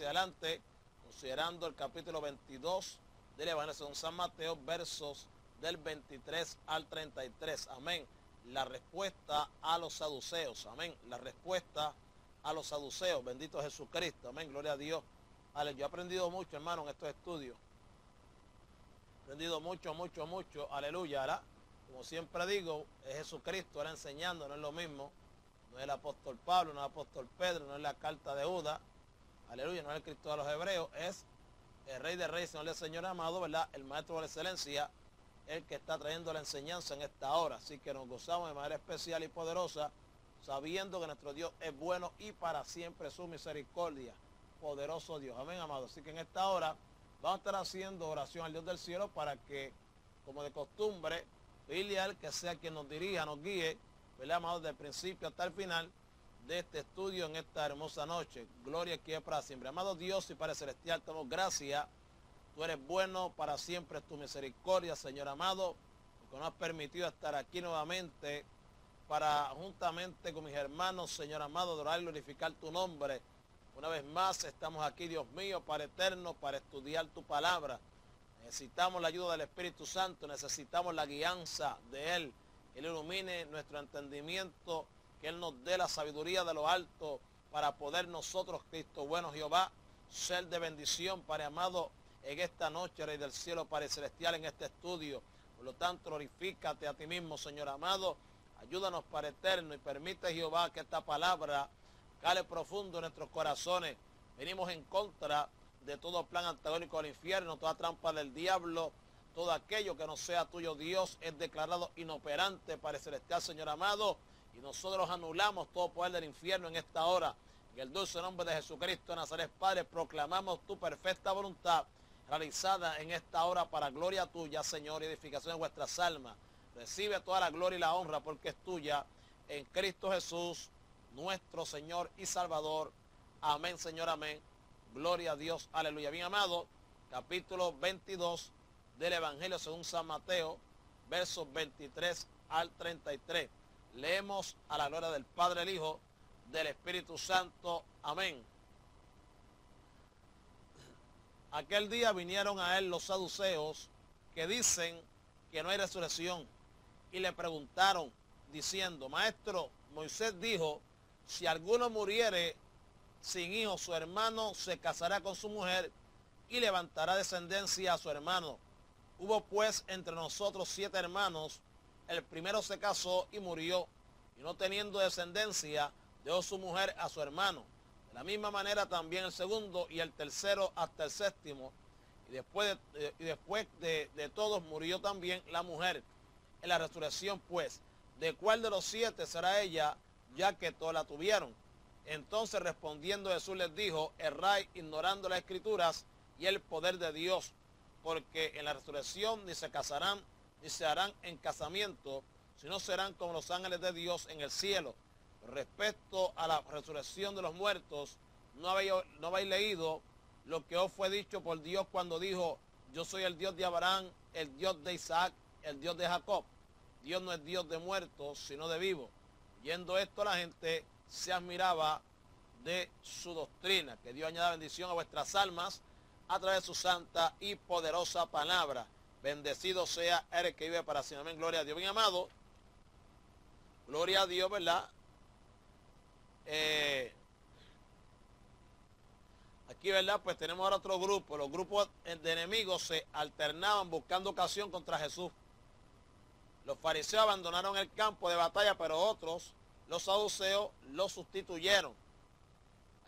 hacia adelante, considerando el capítulo 22 del Evangelio según San Mateo, versos del 23 al 33. Amén. La respuesta a los saduceos. Amén. La respuesta a los saduceos. Bendito Jesucristo. Amén. Gloria a Dios. Ale, yo he aprendido mucho, hermano, en estos estudios. He aprendido mucho. Aleluya. ¿Verdad? Como siempre digo, es Jesucristo, era enseñando, no es lo mismo. No es el apóstol Pablo, no es el apóstol Pedro, no es la carta de Judas. Aleluya, no es el Cristo de los Hebreos, es el Rey de Reyes, Señor del Señor amado, ¿verdad? El Maestro de la Excelencia, el que está trayendo la enseñanza en esta hora. Así que nos gozamos de manera especial y poderosa, sabiendo que nuestro Dios es bueno y para siempre su misericordia. Poderoso Dios. Amén, amado. Así que en esta hora vamos a estar haciendo oración al Dios del cielo para que, como de costumbre, pedirle a Él que sea quien nos dirija, nos guíe, ¿verdad, amado? Desde el principio hasta el final de este estudio en esta hermosa noche. Gloria que es para siempre. Amado Dios y Padre Celestial, te damos gracias. Tú eres bueno, para siempre es tu misericordia, Señor amado, porque nos has permitido estar aquí nuevamente para, juntamente con mis hermanos, Señor amado, adorar y glorificar tu nombre. Una vez más estamos aquí, Dios mío, para eterno, para estudiar tu palabra. Necesitamos la ayuda del Espíritu Santo, necesitamos la guianza de Él. Que Él ilumine nuestro entendimiento, que Él nos dé la sabiduría de lo alto para poder nosotros, Cristo bueno Jehová, ser de bendición, Padre amado, en esta noche, Rey del cielo, Padre celestial, en este estudio. Por lo tanto, glorifícate a ti mismo, Señor amado. Ayúdanos, Padre eterno, y permite, Jehová, que esta palabra cale profundo en nuestros corazones. Venimos en contra de todo plan antagónico del infierno, toda trampa del diablo, todo aquello que no sea tuyo, Dios, es declarado inoperante, Padre celestial, Señor amado, y nosotros anulamos todo poder del infierno en esta hora. En el dulce nombre de Jesucristo de Nazaret, Padre, proclamamos tu perfecta voluntad realizada en esta hora para gloria tuya, Señor, y edificación de vuestras almas. Recibe toda la gloria y la honra porque es tuya, en Cristo Jesús, nuestro Señor y Salvador. Amén, Señor, amén. Gloria a Dios, aleluya. Bien, amado, capítulo 22 del Evangelio según San Mateo, versos 23 al 33. Leemos a la gloria del Padre, el Hijo, del Espíritu Santo. Amén. Aquel día vinieron a él los saduceos que dicen que no hay resurrección y le preguntaron diciendo: Maestro, Moisés dijo, si alguno muriere sin hijo, su hermano se casará con su mujer y levantará descendencia a su hermano. Hubo pues entre nosotros 7 hermanos, el primero se casó y murió, y no teniendo descendencia, dejó su mujer a su hermano. De la misma manera también el segundo y el tercero hasta el séptimo, y después de todos murió también la mujer. En la resurrección pues, ¿de cuál de los 7 será ella, ya que todos la tuvieron? Entonces respondiendo Jesús les dijo: erráis ignorando las Escrituras y el poder de Dios, porque en la resurrección ni se casarán ni se harán en casamiento, sino serán como los ángeles de Dios en el cielo. Respecto a la resurrección de los muertos, ¿no habéis leído lo que os fue dicho por Dios cuando dijo: yo soy el Dios de Abraham, el Dios de Isaac, el Dios de Jacob? Dios no es Dios de muertos, sino de vivos. Yendo esto, la gente se admiraba de su doctrina. Que Dios añada bendición a vuestras almas a través de su santa y poderosa palabra. Bendecido sea el que vive para siempre. Amén. Gloria a Dios. Bien, amado, gloria a Dios, ¿verdad? Aquí, ¿verdad? Pues tenemos ahora otro grupo. Los grupos de enemigos se alternaban buscando ocasión contra Jesús. Los fariseos abandonaron el campo de batalla, pero otros, los saduceos, los sustituyeron.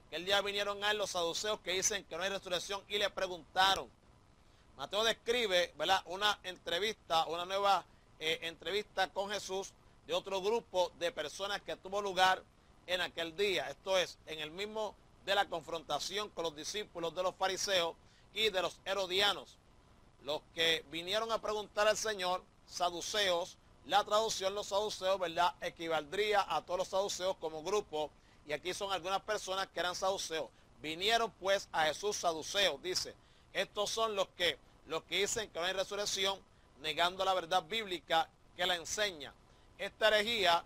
Aquel día vinieron a él los saduceos que dicen que no hay resurrección y le preguntaron. Mateo describe, ¿verdad?, una entrevista, una nueva entrevista con Jesús de otro grupo de personas que tuvo lugar en aquel día. Esto es, en el mismo de la confrontación con los discípulos de los fariseos y de los herodianos. Los que vinieron a preguntar al Señor, saduceos, la traducción los saduceos, ¿verdad?, equivaldría a todos los saduceos como grupo, y aquí son algunas personas que eran saduceos. Vinieron pues a Jesús saduceos, dice. Estos son los que dicen que no hay resurrección, negando la verdad bíblica que la enseña. Esta herejía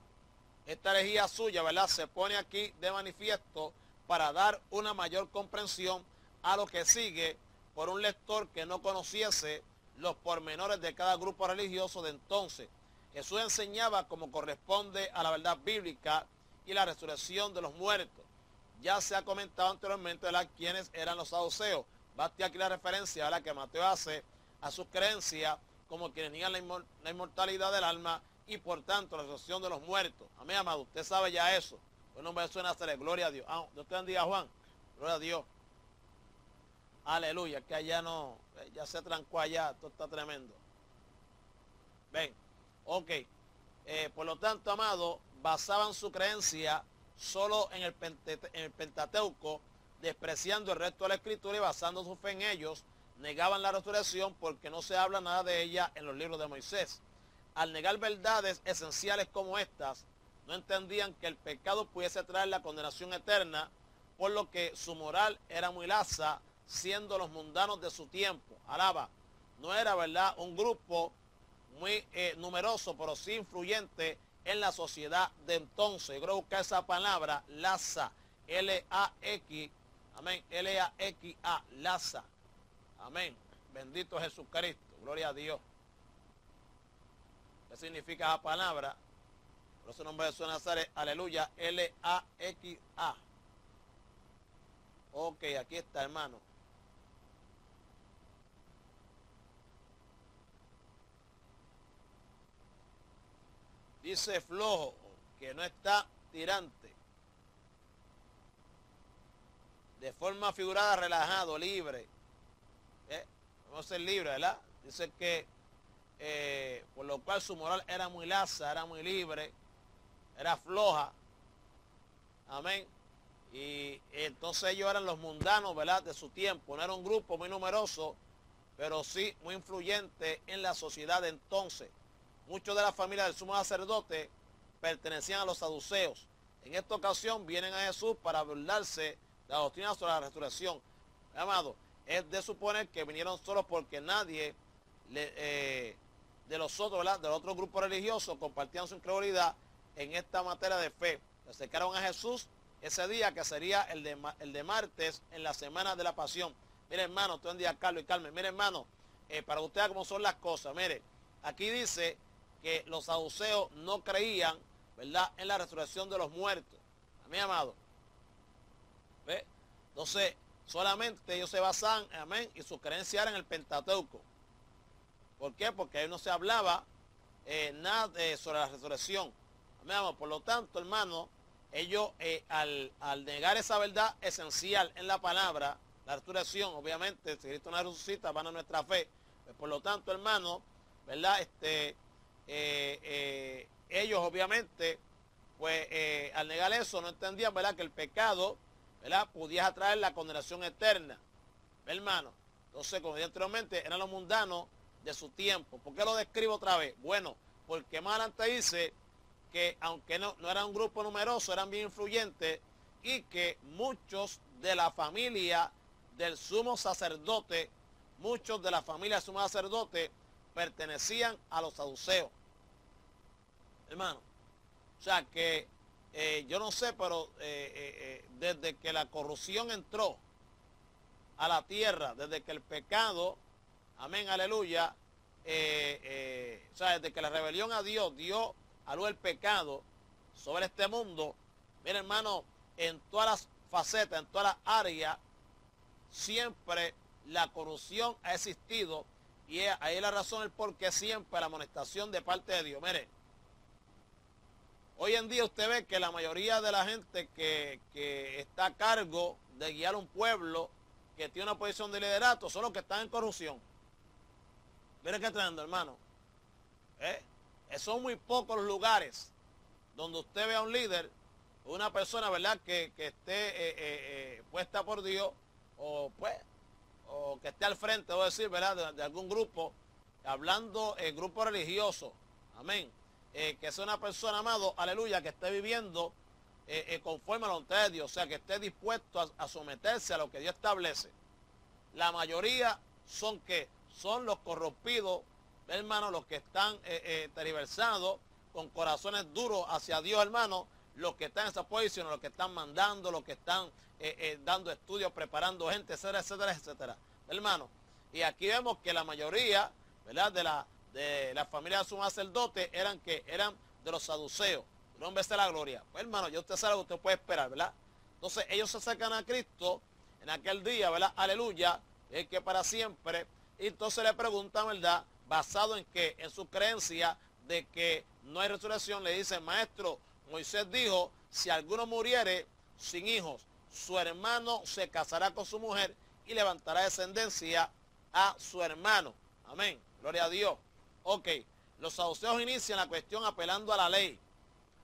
suya, ¿verdad?, se pone aquí de manifiesto para dar una mayor comprensión a lo que sigue por un lector que no conociese los pormenores de cada grupo religioso de entonces. Jesús enseñaba como corresponde a la verdad bíblica y la resurrección de los muertos. Ya se ha comentado anteriormente, ¿verdad?, quiénes eran los saduceos. Basta aquí la referencia, ¿verdad?, que Mateo hace a sus creencias como quienes niegan la inmortalidad del alma y por tanto la resurrección de los muertos. Amén, amado, usted sabe ya eso. Bueno, me suena hacerle gloria a Dios. Dios te bendiga, Juan. Gloria a Dios. Aleluya, que allá no, ya se trancó allá, esto está tremendo. Ven, ok. Por lo tanto, amado, basaban su creencia solo en el Pentateuco, despreciando el resto de la Escritura y basando su fe en ellos, negaban la resurrección porque no se habla nada de ella en los libros de Moisés. Al negar verdades esenciales como estas, no entendían que el pecado pudiese traer la condenación eterna, por lo que su moral era muy lasa, siendo los mundanos de su tiempo. Alaba, no era, ¿verdad?, un grupo muy numeroso, pero sí influyente en la sociedad de entonces. Yo creo que buscar esa palabra, lasa, L-A-X, amén, L-A-X-A, lasa, amén, bendito Jesucristo, gloria a Dios. ¿Qué significa esa palabra? Por eso el nombre de Jesús de Nazaret, aleluya, L-A-X-A. Ok, aquí está, hermano. Dice flojo, que no está tirante. De forma figurada, relajado, libre. Vamos a ser libre, ¿verdad? Dice que por lo cual su moral era muy lasa, era muy libre, era floja. Amén. Y entonces ellos eran los mundanos, ¿verdad?, de su tiempo. No era un grupo muy numeroso, pero sí muy influyente en la sociedad de entonces. Muchos de la familia del sumo sacerdote pertenecían a los saduceos. En esta ocasión vienen a Jesús para burlarse de la doctrina sobre la resurrección. Amado, es de suponer que vinieron solo porque nadie de los otros, ¿verdad?, de los otros grupos religiosos compartían su incredulidad en esta materia de fe. Se acercaron a Jesús ese día, que sería el de martes en la semana de la pasión. Mire, hermano, todo el día Carlos y Carmen. Mire, hermano, para ustedes cómo son las cosas. Mire, aquí dice que los saduceos no creían, ¿verdad?, en la resurrección de los muertos. A mí, amado. ¿Ve? Entonces, solamente ellos se basaban, amén, y su creencia era en el Pentateuco. ¿Por qué? Porque ahí no se hablaba nada sobre la resurrección. Amén, amado. Por lo tanto, hermano, ellos al negar esa verdad esencial en la palabra, la resurrección, obviamente, si Cristo no resucita, van a nuestra fe. Pues, por lo tanto, hermano, ¿verdad? Ellos obviamente, pues al negar eso, no entendían, ¿verdad?, que el pecado, ¿verdad?, podía atraer la condenación eterna, hermano. Entonces, como dije anteriormente, eran los mundanos de su tiempo. ¿Por qué lo describo otra vez? Bueno, porque más adelante dice que aunque no era un grupo numeroso, eran bien influyentes, y que muchos de la familia del sumo sacerdote, pertenecían a los saduceos. Hermano, o sea que yo no sé, pero desde que la corrupción entró a la tierra, desde que el pecado, amén, aleluya, o sea, desde que la rebelión a Dios dio a luz el pecado sobre este mundo, mira, hermano, en todas las facetas, en todas las áreas, siempre la corrupción ha existido, y ahí es la razón, el por qué siempre la amonestación de parte de Dios. Mire, hoy en día usted ve que la mayoría de la gente que está a cargo de guiar un pueblo, que tiene una posición de liderato, son los que están en corrupción. Mire qué tremendo, hermano. Son muy pocos los lugares donde usted ve a un líder, una persona, ¿verdad?, que esté puesta por Dios, o que esté al frente, voy a decir, ¿verdad?, de algún grupo, hablando grupo religioso, amén, que sea una persona, amado, aleluya, que esté viviendo conforme a la voluntad de Dios, o sea, que esté dispuesto a someterse a lo que Dios establece. La mayoría son los corrompidos, hermano, los que están tergiversados, con corazones duros hacia Dios, hermano, los que están en esa posición, los que están mandando, los que están dando estudios, preparando gente, etcétera, etcétera, etcétera. Hermano, y aquí vemos que la mayoría, ¿verdad?, de la familia de su sacerdote eran de los saduceos. No en vez de la gloria. Pues hermano, ya usted sabe lo que usted puede esperar, ¿verdad? Entonces ellos se acercan a Cristo en aquel día, ¿verdad? Aleluya, el que para siempre. Y entonces le preguntan, ¿verdad?, basado en que, en su creencia de que no hay resurrección, le dicen, maestro, Moisés dijo, si alguno muriere sin hijos, su hermano se casará con su mujer y levantará descendencia a su hermano. Amén. Gloria a Dios. Ok. Los saduceos inician la cuestión apelando a la ley,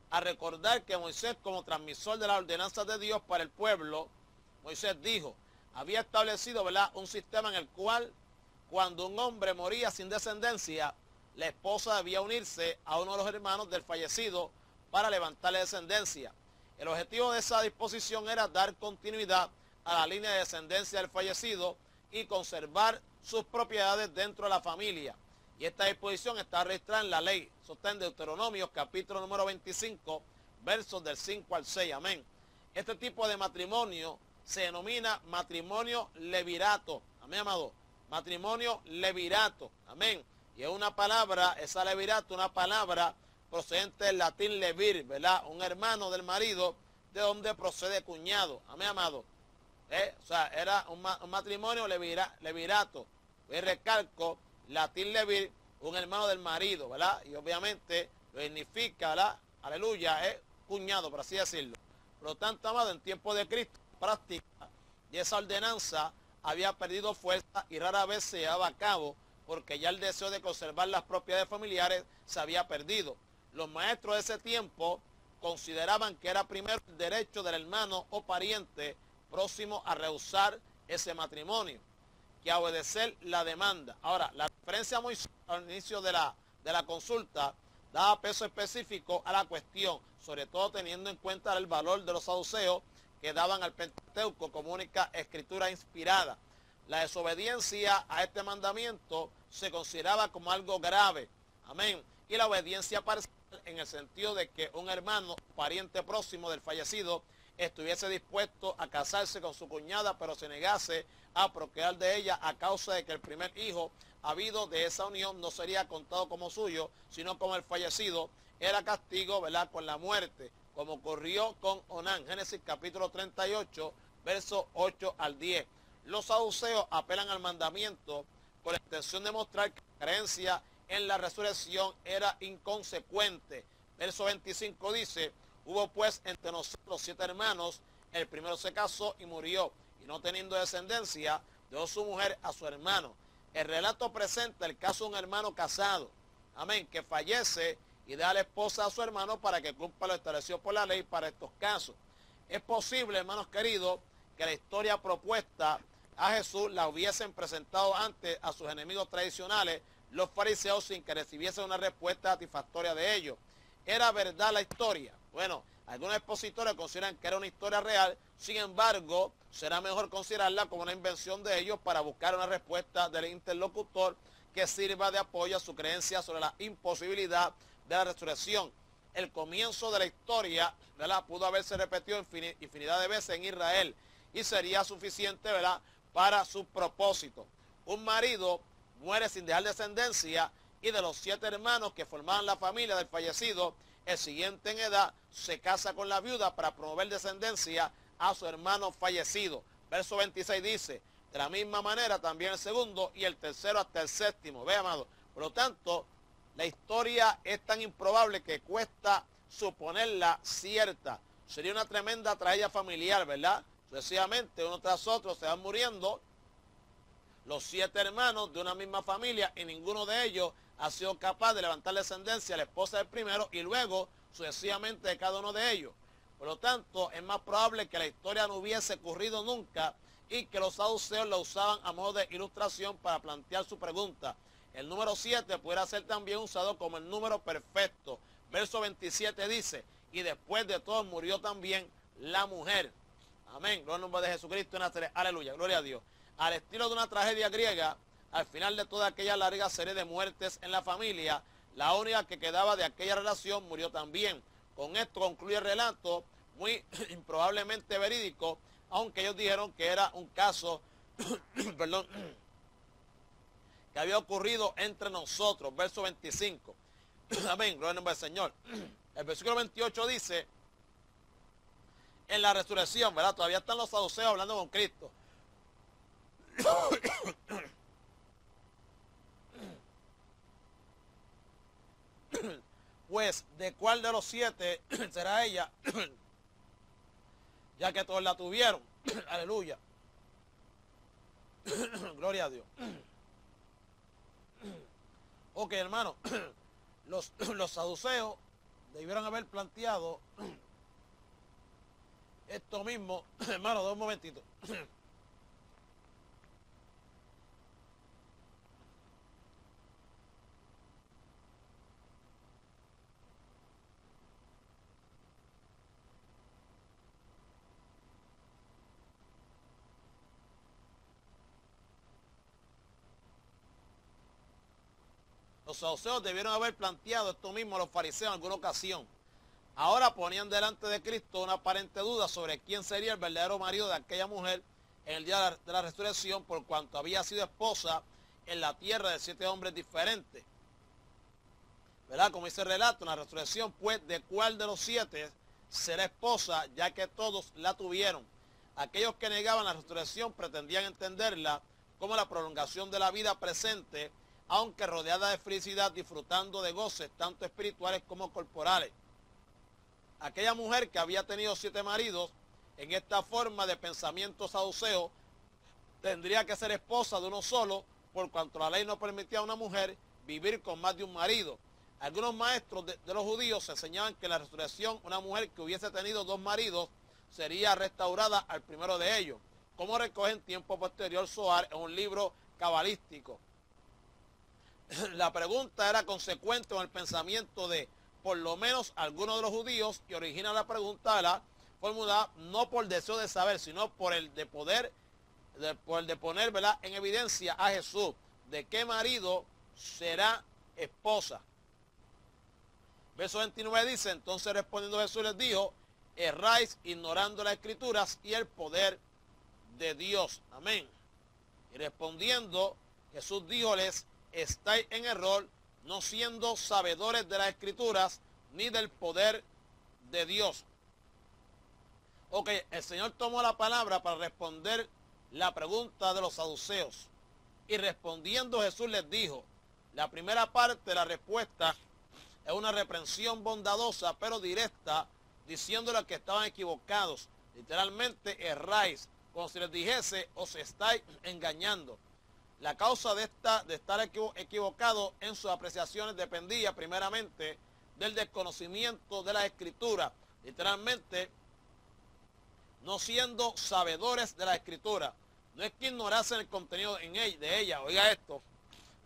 a recordar que Moisés, como transmisor de las ordenanzas de Dios para el pueblo, Moisés dijo, había establecido, ¿verdad?, un sistema en el cual cuando un hombre moría sin descendencia, la esposa debía unirse a uno de los hermanos del fallecido para levantarle descendencia. El objetivo de esa disposición era dar continuidad a la línea de descendencia del fallecido y conservar sus propiedades dentro de la familia. Y esta disposición está registrada en la ley. Eso está en Deuteronomio, capítulo número 25, versos del 5 al 6. Amén. Este tipo de matrimonio se denomina matrimonio levirato. Amén, amado. Matrimonio levirato. Amén. Y es una palabra, esa levirato, una palabra procedente del latín levir, ¿verdad? Un hermano del marido, de donde procede cuñado. Amén, amado. O sea, era un matrimonio levirato. Y recalco, latín levir, un hermano del marido, ¿verdad? Y obviamente lo significa, ¿verdad? Aleluya, es cuñado, por así decirlo. Por lo tanto, amado, en tiempo de Cristo, práctica, y esa ordenanza había perdido fuerza y rara vez se llevaba a cabo porque ya el deseo de conservar las propiedades familiares se había perdido. Los maestros de ese tiempo consideraban que era primero el derecho del hermano o pariente próximo a rehusar ese matrimonio que a obedecer la demanda. Ahora, la referencia a Moisés al inicio de la consulta daba peso específico a la cuestión, sobre todo teniendo en cuenta el valor de los saduceos que daban al Pentateuco como única escritura inspirada. La desobediencia a este mandamiento se consideraba como algo grave. Amén. Y la obediencia parcial en el sentido de que un hermano, pariente próximo del fallecido, estuviese dispuesto a casarse con su cuñada, pero se negase a procrear de ella a causa de que el primer hijo habido de esa unión no sería contado como suyo, sino como el fallecido, era castigo, ¿verdad?, con la muerte, como ocurrió con Onán. Génesis capítulo 38, versos 8 al 10. Los saduceos apelan al mandamiento con la intención de mostrar que la creencia en la resurrección era inconsecuente. Verso 25 dice, hubo pues entre nosotros 7 hermanos, el primero se casó y murió, y no teniendo descendencia, dio su mujer a su hermano. El relato presenta el caso de un hermano casado, amén, que fallece y da a la esposa a su hermano para que cumpla lo establecido por la ley para estos casos. Es posible, hermanos queridos, que la historia propuesta a Jesús la hubiesen presentado antes a sus enemigos tradicionales, los fariseos, sin que recibiesen una respuesta satisfactoria de ellos. ¿Era verdad la historia? Bueno, algunos expositores consideran que era una historia real, sin embargo, será mejor considerarla como una invención de ellos para buscar una respuesta del interlocutor que sirva de apoyo a su creencia sobre la imposibilidad de la resurrección. El comienzo de la historia, ¿verdad?, pudo haberse repetido infinidad de veces en Israel y sería suficiente, ¿verdad?, para su propósito. Un marido muere sin dejar descendencia y de los 7 hermanos que formaban la familia del fallecido, el siguiente en edad se casa con la viuda para promover descendencia a su hermano fallecido. Verso 26 dice, de la misma manera también el segundo y el tercero hasta el séptimo. Ve, amado. Por lo tanto, la historia es tan improbable que cuesta suponerla cierta. Sería una tremenda tragedia familiar, ¿verdad? Sucesivamente, uno tras otro se van muriendo los 7 hermanos de una misma familia y ninguno de ellos ha sido capaz de levantar descendencia a la esposa del primero y luego sucesivamente de cada uno de ellos. Por lo tanto, es más probable que la historia no hubiese ocurrido nunca y que los saduceos la usaban a modo de ilustración para plantear su pregunta. El número 7 pudiera ser también usado como el número perfecto. Verso 27 dice, y después de todo murió también la mujer. Amén. Gloria al nombre de Jesucristo en Nazaret. Aleluya. Gloria a Dios. Al estilo de una tragedia griega, al final de toda aquella larga serie de muertes en la familia, la única que quedaba de aquella relación murió también. Con esto concluye el relato, muy improbablemente verídico, aunque ellos dijeron que era un caso, perdón, que había ocurrido entre nosotros. Verso 25. Amén, gloria al nombre del Señor. El versículo 28 dice, en la resurrección, ¿verdad? Todavía están los saduceos hablando con Cristo. Pues, ¿de cuál de los 7 será ella? Ya que todos la tuvieron. Aleluya. Gloria a Dios. Ok, hermano. Los saduceos debieron haber planteado esto mismo. Hermano, de un momentito. Los saduceos debieron haber planteado esto mismo a los fariseos en alguna ocasión. Ahora ponían delante de Cristo una aparente duda sobre quién sería el verdadero marido de aquella mujer en el día de la resurrección, por cuanto había sido esposa en la tierra de 7 hombres diferentes. ¿Verdad? Como dice el relato, en la resurrección, pues, ¿de cuál de los 7 será esposa, ya que todos la tuvieron? Aquellos que negaban la resurrección pretendían entenderla como la prolongación de la vida presente, aunque rodeada de felicidad, disfrutando de goces tanto espirituales como corporales. Aquella mujer que había tenido 7 maridos, en esta forma de pensamiento saduceo, tendría que ser esposa de uno solo, por cuanto la ley no permitía a una mujer vivir con más de un marido. Algunos maestros de los judíos enseñaban que en la resurrección una mujer que hubiese tenido 2 maridos sería restaurada al primero de ellos, como recoge en tiempo posterior Zohar en un libro cabalístico. La pregunta era consecuente con el pensamiento de por lo menos algunos de los judíos, y origina la pregunta de la formulada no por deseo de saber, sino por el de poder, por el de poner, ¿verdad?, en evidencia a Jesús, de qué marido será esposa. Verso 29 dice, entonces respondiendo Jesús les dijo, erráis ignorando las escrituras y el poder de Dios. Amén. Y respondiendo, Jesús díjoles, estáis en error, no siendo sabedores de las escrituras ni del poder de Dios. Ok, el Señor tomó la palabra para responder la pregunta de los saduceos. Y respondiendo Jesús les dijo, la primera parte de la respuesta es una reprensión bondadosa pero directa, diciéndole que estaban equivocados. Literalmente erráis, como si les dijese, os estáis engañando. La causa de estar equivocado en sus apreciaciones dependía primeramente del desconocimiento de la Escritura. Literalmente, no siendo sabedores de la Escritura. No es que ignorasen el contenido de ella, oiga esto,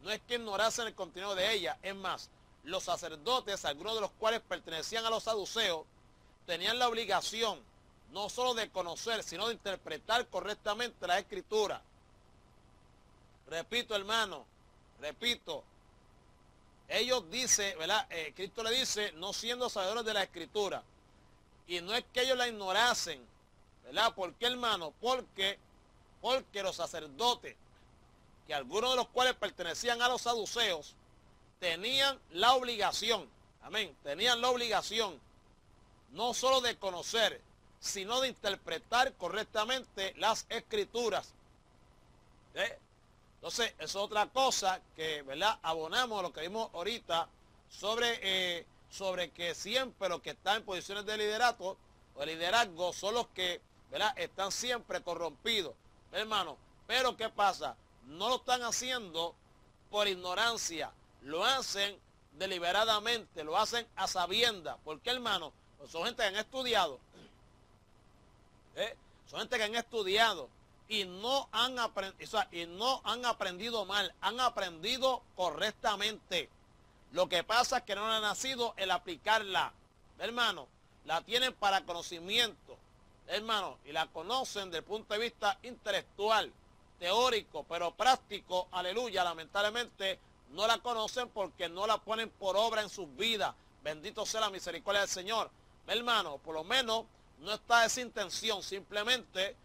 no es que ignorasen el contenido de ella. Es más, los sacerdotes, algunos de los cuales pertenecían a los saduceos, tenían la obligación no solo de conocer, sino de interpretar correctamente la Escritura. Repito, hermano, repito, ellos dicen, ¿verdad? Cristo le dice, no siendo sabedores de la Escritura. Y no es que ellos la ignorasen, ¿verdad? ¿Por qué, hermano? Porque los sacerdotes, que algunos de los cuales pertenecían a los saduceos, tenían la obligación, amén, tenían la obligación, no solo de conocer, sino de interpretar correctamente las Escrituras. Entonces, eso es otra cosa que, ¿verdad?, abonamos a lo que vimos ahorita sobre que siempre los que están en posiciones de liderato o de liderazgo son los que, ¿verdad?, están siempre corrompidos, hermano. Pero, ¿qué pasa? No lo están haciendo por ignorancia, lo hacen deliberadamente, lo hacen a sabiendas. ¿Por qué, hermano? Pues son gente que han estudiado, son gente que han estudiado. Y no han aprendido mal, han aprendido correctamente. Lo que pasa es que no han nacido el aplicarla, hermano. La tienen para conocimiento, hermano, y la conocen desde el punto de vista intelectual, teórico, pero práctico, aleluya, lamentablemente no la conocen porque no la ponen por obra en sus vidas. Bendito sea la misericordia del Señor. hermano, por lo menos no está esa intención, simplemente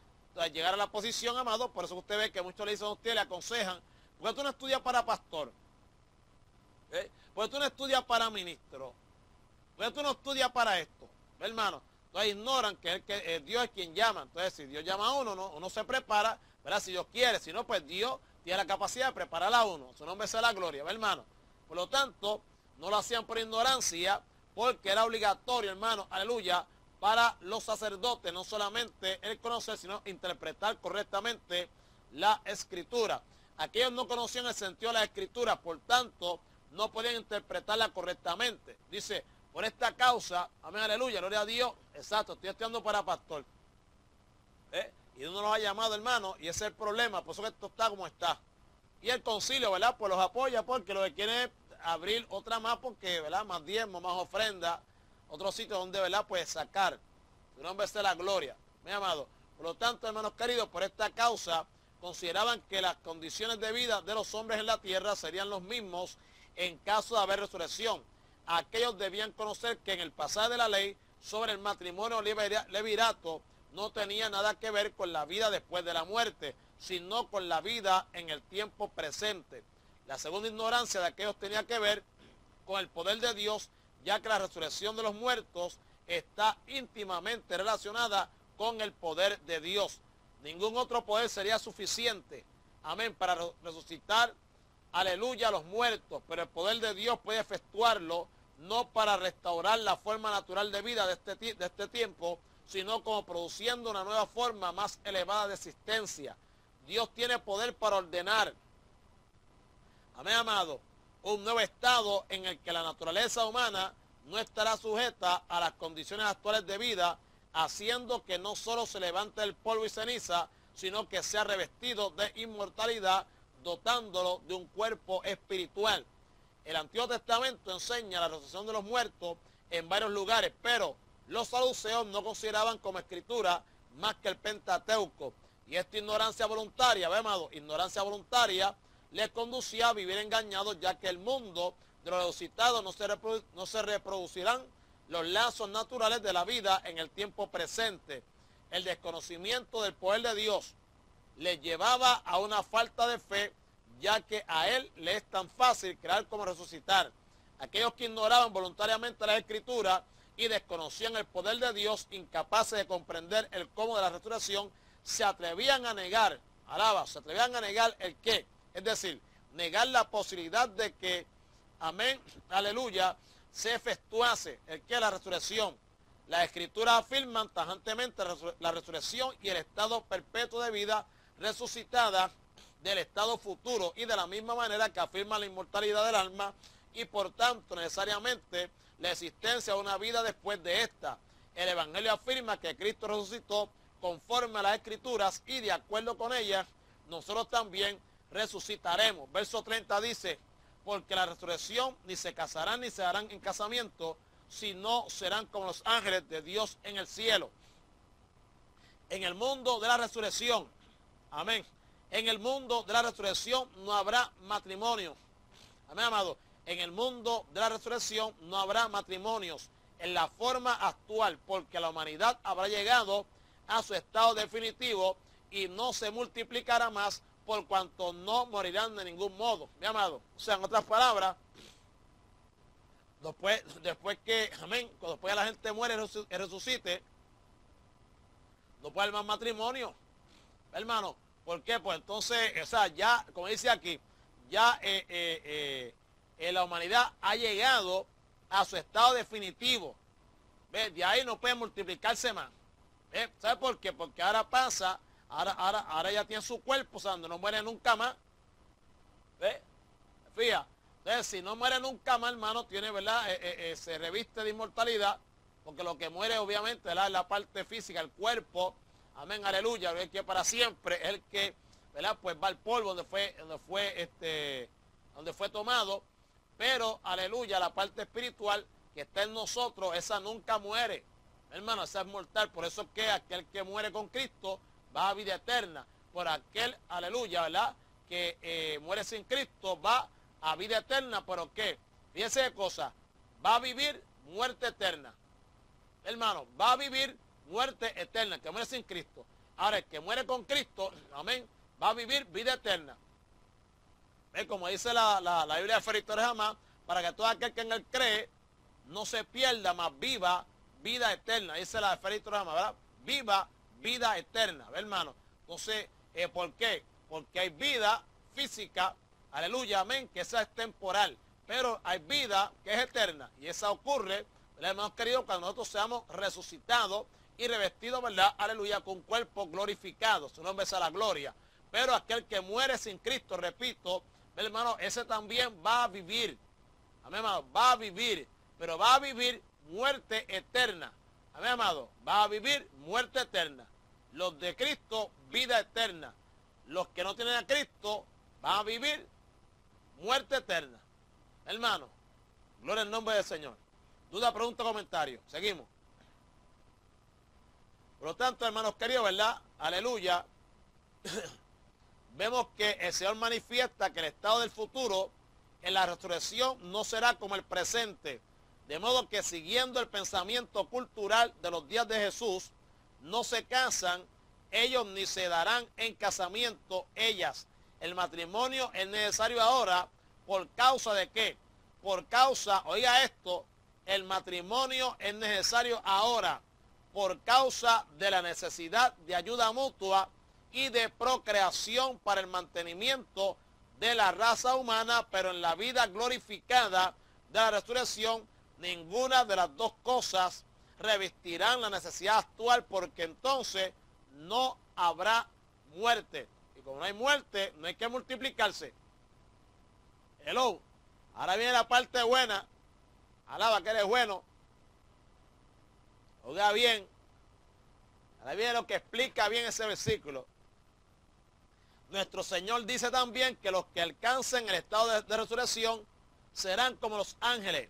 llegar a la posición, amado. Por eso usted ve que muchos le dicen a usted, le aconsejan, ¿por qué tú no estudias para pastor? ¿Por qué tú no estudias para ministro? ¿Por qué tú no estudias para esto? Hermano, entonces ignoran que Dios es quien llama. Entonces, si Dios llama a uno, uno se prepara, ¿verdad? Si Dios quiere, si no, pues Dios tiene la capacidad de preparar a uno. Su nombre sea la gloria, hermano. Por lo tanto, no lo hacían por ignorancia, porque era obligatorio, hermano, aleluya, para los sacerdotes, no solamente el conocer, sino interpretar correctamente la escritura. Aquellos no conocían el sentido de la escritura, por tanto, no podían interpretarla correctamente. Dice, por esta causa, amén, aleluya, gloria a Dios, exacto, estoy estudiando para pastor. Y uno los ha llamado, hermano, y ese es el problema, por eso que esto está como está. Y el concilio, ¿verdad? Pues los apoya, porque lo que quiere es abrir otra más, porque, ¿verdad? Más diezmo, más ofrenda, otro sitio donde, ¿verdad? Pues sacar. Su nombre sea la gloria, mi amado. Por lo tanto, hermanos queridos, por esta causa, consideraban que las condiciones de vida de los hombres en la tierra serían los mismos en caso de haber resurrección. Aquellos debían conocer que en el pasaje de la ley sobre el matrimonio levirato no tenía nada que ver con la vida después de la muerte, sino con la vida en el tiempo presente. La segunda ignorancia de aquellos tenía que ver con el poder de Dios, ya que la resurrección de los muertos está íntimamente relacionada con el poder de Dios. Ningún otro poder sería suficiente, amén, para resucitar, aleluya, a los muertos, pero el poder de Dios puede efectuarlo, no para restaurar la forma natural de vida de este tiempo, sino como produciendo una nueva forma más elevada de existencia. Dios tiene poder para ordenar, amén, amado, un nuevo estado en el que la naturaleza humana no estará sujeta a las condiciones actuales de vida, haciendo que no solo se levante el polvo y ceniza, sino que sea revestido de inmortalidad, dotándolo de un cuerpo espiritual. El Antiguo Testamento enseña la resurrección de los muertos en varios lugares, pero los saduceos no consideraban como escritura más que el Pentateuco. Y esta ignorancia voluntaria, ¿ve, amado? Ignorancia voluntaria les conducía a vivir engañados, ya que el mundo de los resucitados no se reproducirán los lazos naturales de la vida en el tiempo presente. El desconocimiento del poder de Dios les llevaba a una falta de fe, ya que a él le es tan fácil crear como resucitar. Aquellos que ignoraban voluntariamente la Escritura y desconocían el poder de Dios, incapaces de comprender el cómo de la resurrección, se atrevían a negar, se atrevían a negar el qué, es decir, negar la posibilidad de que, amén, aleluya, se efectuase el que la resurrección. Las Escrituras afirman tajantemente la resurrección y el estado perpetuo de vida resucitada del estado futuro, y de la misma manera que afirma la inmortalidad del alma y por tanto necesariamente la existencia de una vida después de esta. El Evangelio afirma que Cristo resucitó conforme a las Escrituras y de acuerdo con ellas nosotros también resucitaremos. Verso 30 dice, porque la resurrección ni se casarán ni se darán en casamiento, sino serán como los ángeles de Dios en el cielo. En el mundo de la resurrección, amén, en el mundo de la resurrección no habrá matrimonio. Amén, amado. En el mundo de la resurrección no habrá matrimonios en la forma actual, porque la humanidad habrá llegado a su estado definitivo y no se multiplicará más, por cuanto no morirán de ningún modo, mi amado. O sea, en otras palabras, después que, amén, después que la gente muere y resucite, no puede haber más matrimonio, hermano. ¿Por qué? Pues entonces, o sea, ya, como dice aquí, ya la humanidad ha llegado a su estado definitivo. ¿Ves? De ahí no puede multiplicarse más. ¿Ves? ¿Sabe por qué? Porque ahora pasa, ahora ya tiene su cuerpo, o sea, no muere nunca más. ¿Ves? Fíjate. Entonces, si no muere nunca más, hermano, tiene, ¿verdad? Se reviste de inmortalidad, porque lo que muere, obviamente, ¿verdad? Es la parte física, el cuerpo. Amén, aleluya, el que para siempre es el que, ¿verdad? Pues va al polvo donde fue tomado, pero, aleluya, la parte espiritual que está en nosotros, esa nunca muere, hermano, esa es mortal. Por eso es que aquel que muere con Cristo va a vida eterna. Por aquel, aleluya, ¿verdad? Que muere sin Cristo va a vida eterna. ¿Pero qué? Fíjense de cosa, va a vivir muerte eterna. hermano, va a vivir muerte eterna, el que muere sin Cristo. Ahora, el que muere con Cristo, amén, va a vivir vida eterna. ¿Ve? Como dice la Biblia de Félix Torres Jamás, para que todo aquel que en él cree no se pierda, más viva vida eterna. Dice la de Félix Torres Jamás, ¿verdad? Viva vida eterna, ¿ve, hermano? Entonces, ¿por qué? Porque hay vida física, aleluya, amén, que esa es temporal. Pero hay vida que es eterna. Y esa ocurre, ¿verdad, hermanos queridos? Cuando nosotros seamos resucitados y revestidos, ¿verdad? Aleluya, con cuerpo glorificado. Su nombre es a la gloria. Pero aquel que muere sin Cristo, repito, hermano, ese también va a vivir. Amén, hermano, va a vivir. Pero va a vivir muerte eterna. Amén, amado, va a vivir muerte eterna. Los de Cristo, vida eterna. Los que no tienen a Cristo van a vivir muerte eterna. Hermano, gloria al nombre del Señor. Duda, pregunta, comentario. Seguimos. Por lo tanto, hermanos queridos, ¿verdad? Aleluya. Vemos que el Señor manifiesta que el estado del futuro en la resurrección no será como el presente. De modo que siguiendo el pensamiento cultural de los días de Jesús, no se casan ellos ni se darán en casamiento ellas. El matrimonio es necesario ahora por causa de qué. Por causa, oiga esto, el matrimonio es necesario ahora por causa de la necesidad de ayuda mutua y de procreación para el mantenimiento de la raza humana, pero en la vida glorificada de la resurrección, ninguna de las dos cosas revestirán la necesidad actual, porque entonces no habrá muerte. Y como no hay muerte, no hay que multiplicarse. Hello. Ahora viene la parte buena. Alaba que eres bueno. Oiga bien. Ahora viene lo que explica bien ese versículo. Nuestro Señor dice también que los que alcancen el estado de resurrección serán como los ángeles.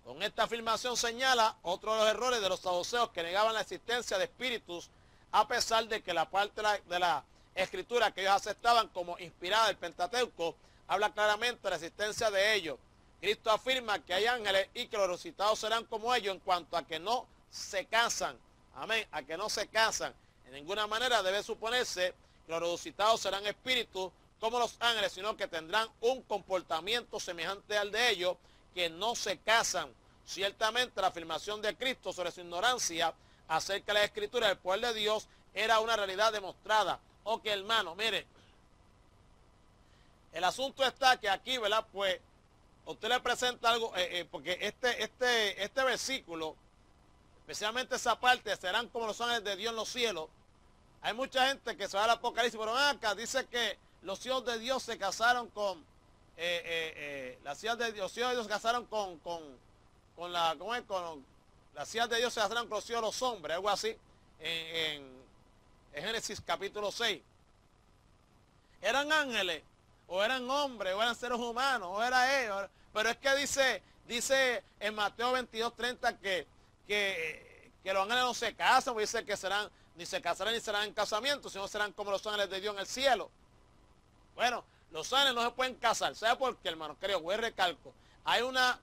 Con esta afirmación señala otro de los errores de los saduceos, que negaban la existencia de espíritus, a pesar de que la parte de la escritura que ellos aceptaban como inspirada del Pentateuco habla claramente de la existencia de ellos. Cristo afirma que hay ángeles y que los resucitados serán como ellos en cuanto a que no se casan. Amén, a que no se casan. En ninguna manera debe suponerse que los resucitados serán espíritus como los ángeles, sino que tendrán un comportamiento semejante al de ellos, que no se casan. Ciertamente la afirmación de Cristo sobre su ignorancia acerca de la escritura del poder de Dios era una realidad demostrada. Ok, hermano, mire, el asunto está que aquí, ¿verdad? Pues usted le presenta algo, porque este versículo, especialmente esa parte, serán como los ángeles de Dios en los cielos. Hay mucha gente que se va al Apocalipsis, pero acá dice que los hijos de Dios se casaron con, las hijas de Dios se casaron con las hijas de Dios se casaron con los hijos de los hombres, algo así, en Génesis capítulo 6. ¿Eran ángeles? ¿O eran hombres? ¿O eran seres humanos? ¿O era ellos? Pero es que dice en Mateo 22:30 que los ángeles no se casan, porque dice que ni se casarán ni serán en casamiento, sino serán como los ángeles de Dios en el cielo. Bueno, los ángeles no se pueden casar. ¿Sabe por qué, hermano? Creo, voy a recalco. Hay una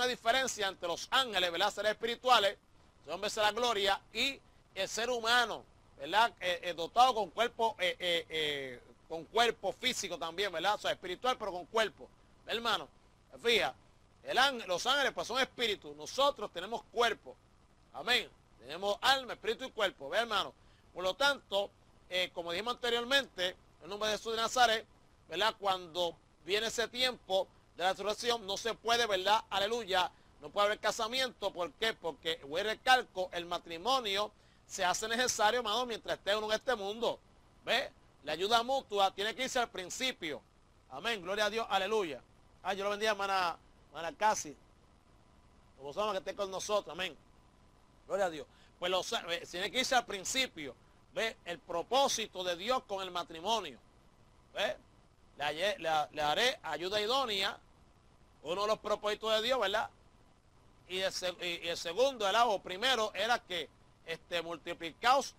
diferencia entre los ángeles, ¿verdad? Seres espirituales, hombre de la gloria, y el ser humano, ¿verdad? Dotado con cuerpo físico también, ¿verdad? O sea, espiritual, pero con cuerpo. Hermano, fija, los ángeles pues son espíritus, nosotros tenemos cuerpo. Amén. Tenemos alma, espíritu y cuerpo, ¿ve, hermano? Por lo tanto, como dijimos anteriormente, en nombre de Jesús de Nazaret, ¿verdad? Cuando viene ese tiempo de la resurrección, no se puede, ¿verdad? Aleluya, no puede haber casamiento. ¿Por qué? Porque, voy a recalco, el matrimonio se hace necesario, hermano, mientras esté uno en este mundo. ¿Ve? La ayuda mutua tiene que irse al principio. Amén, gloria a Dios, aleluya. Yo lo bendiga, hermana Casi. Como somos que esté con nosotros, amén. Gloria a Dios. Pues tiene que irse al principio. ¿Ve? El propósito de Dios con el matrimonio. ¿Ve? Le haré ayuda idónea. Uno de los propósitos de Dios, ¿verdad? Y el segundo, ¿verdad? O primero era que multiplicaos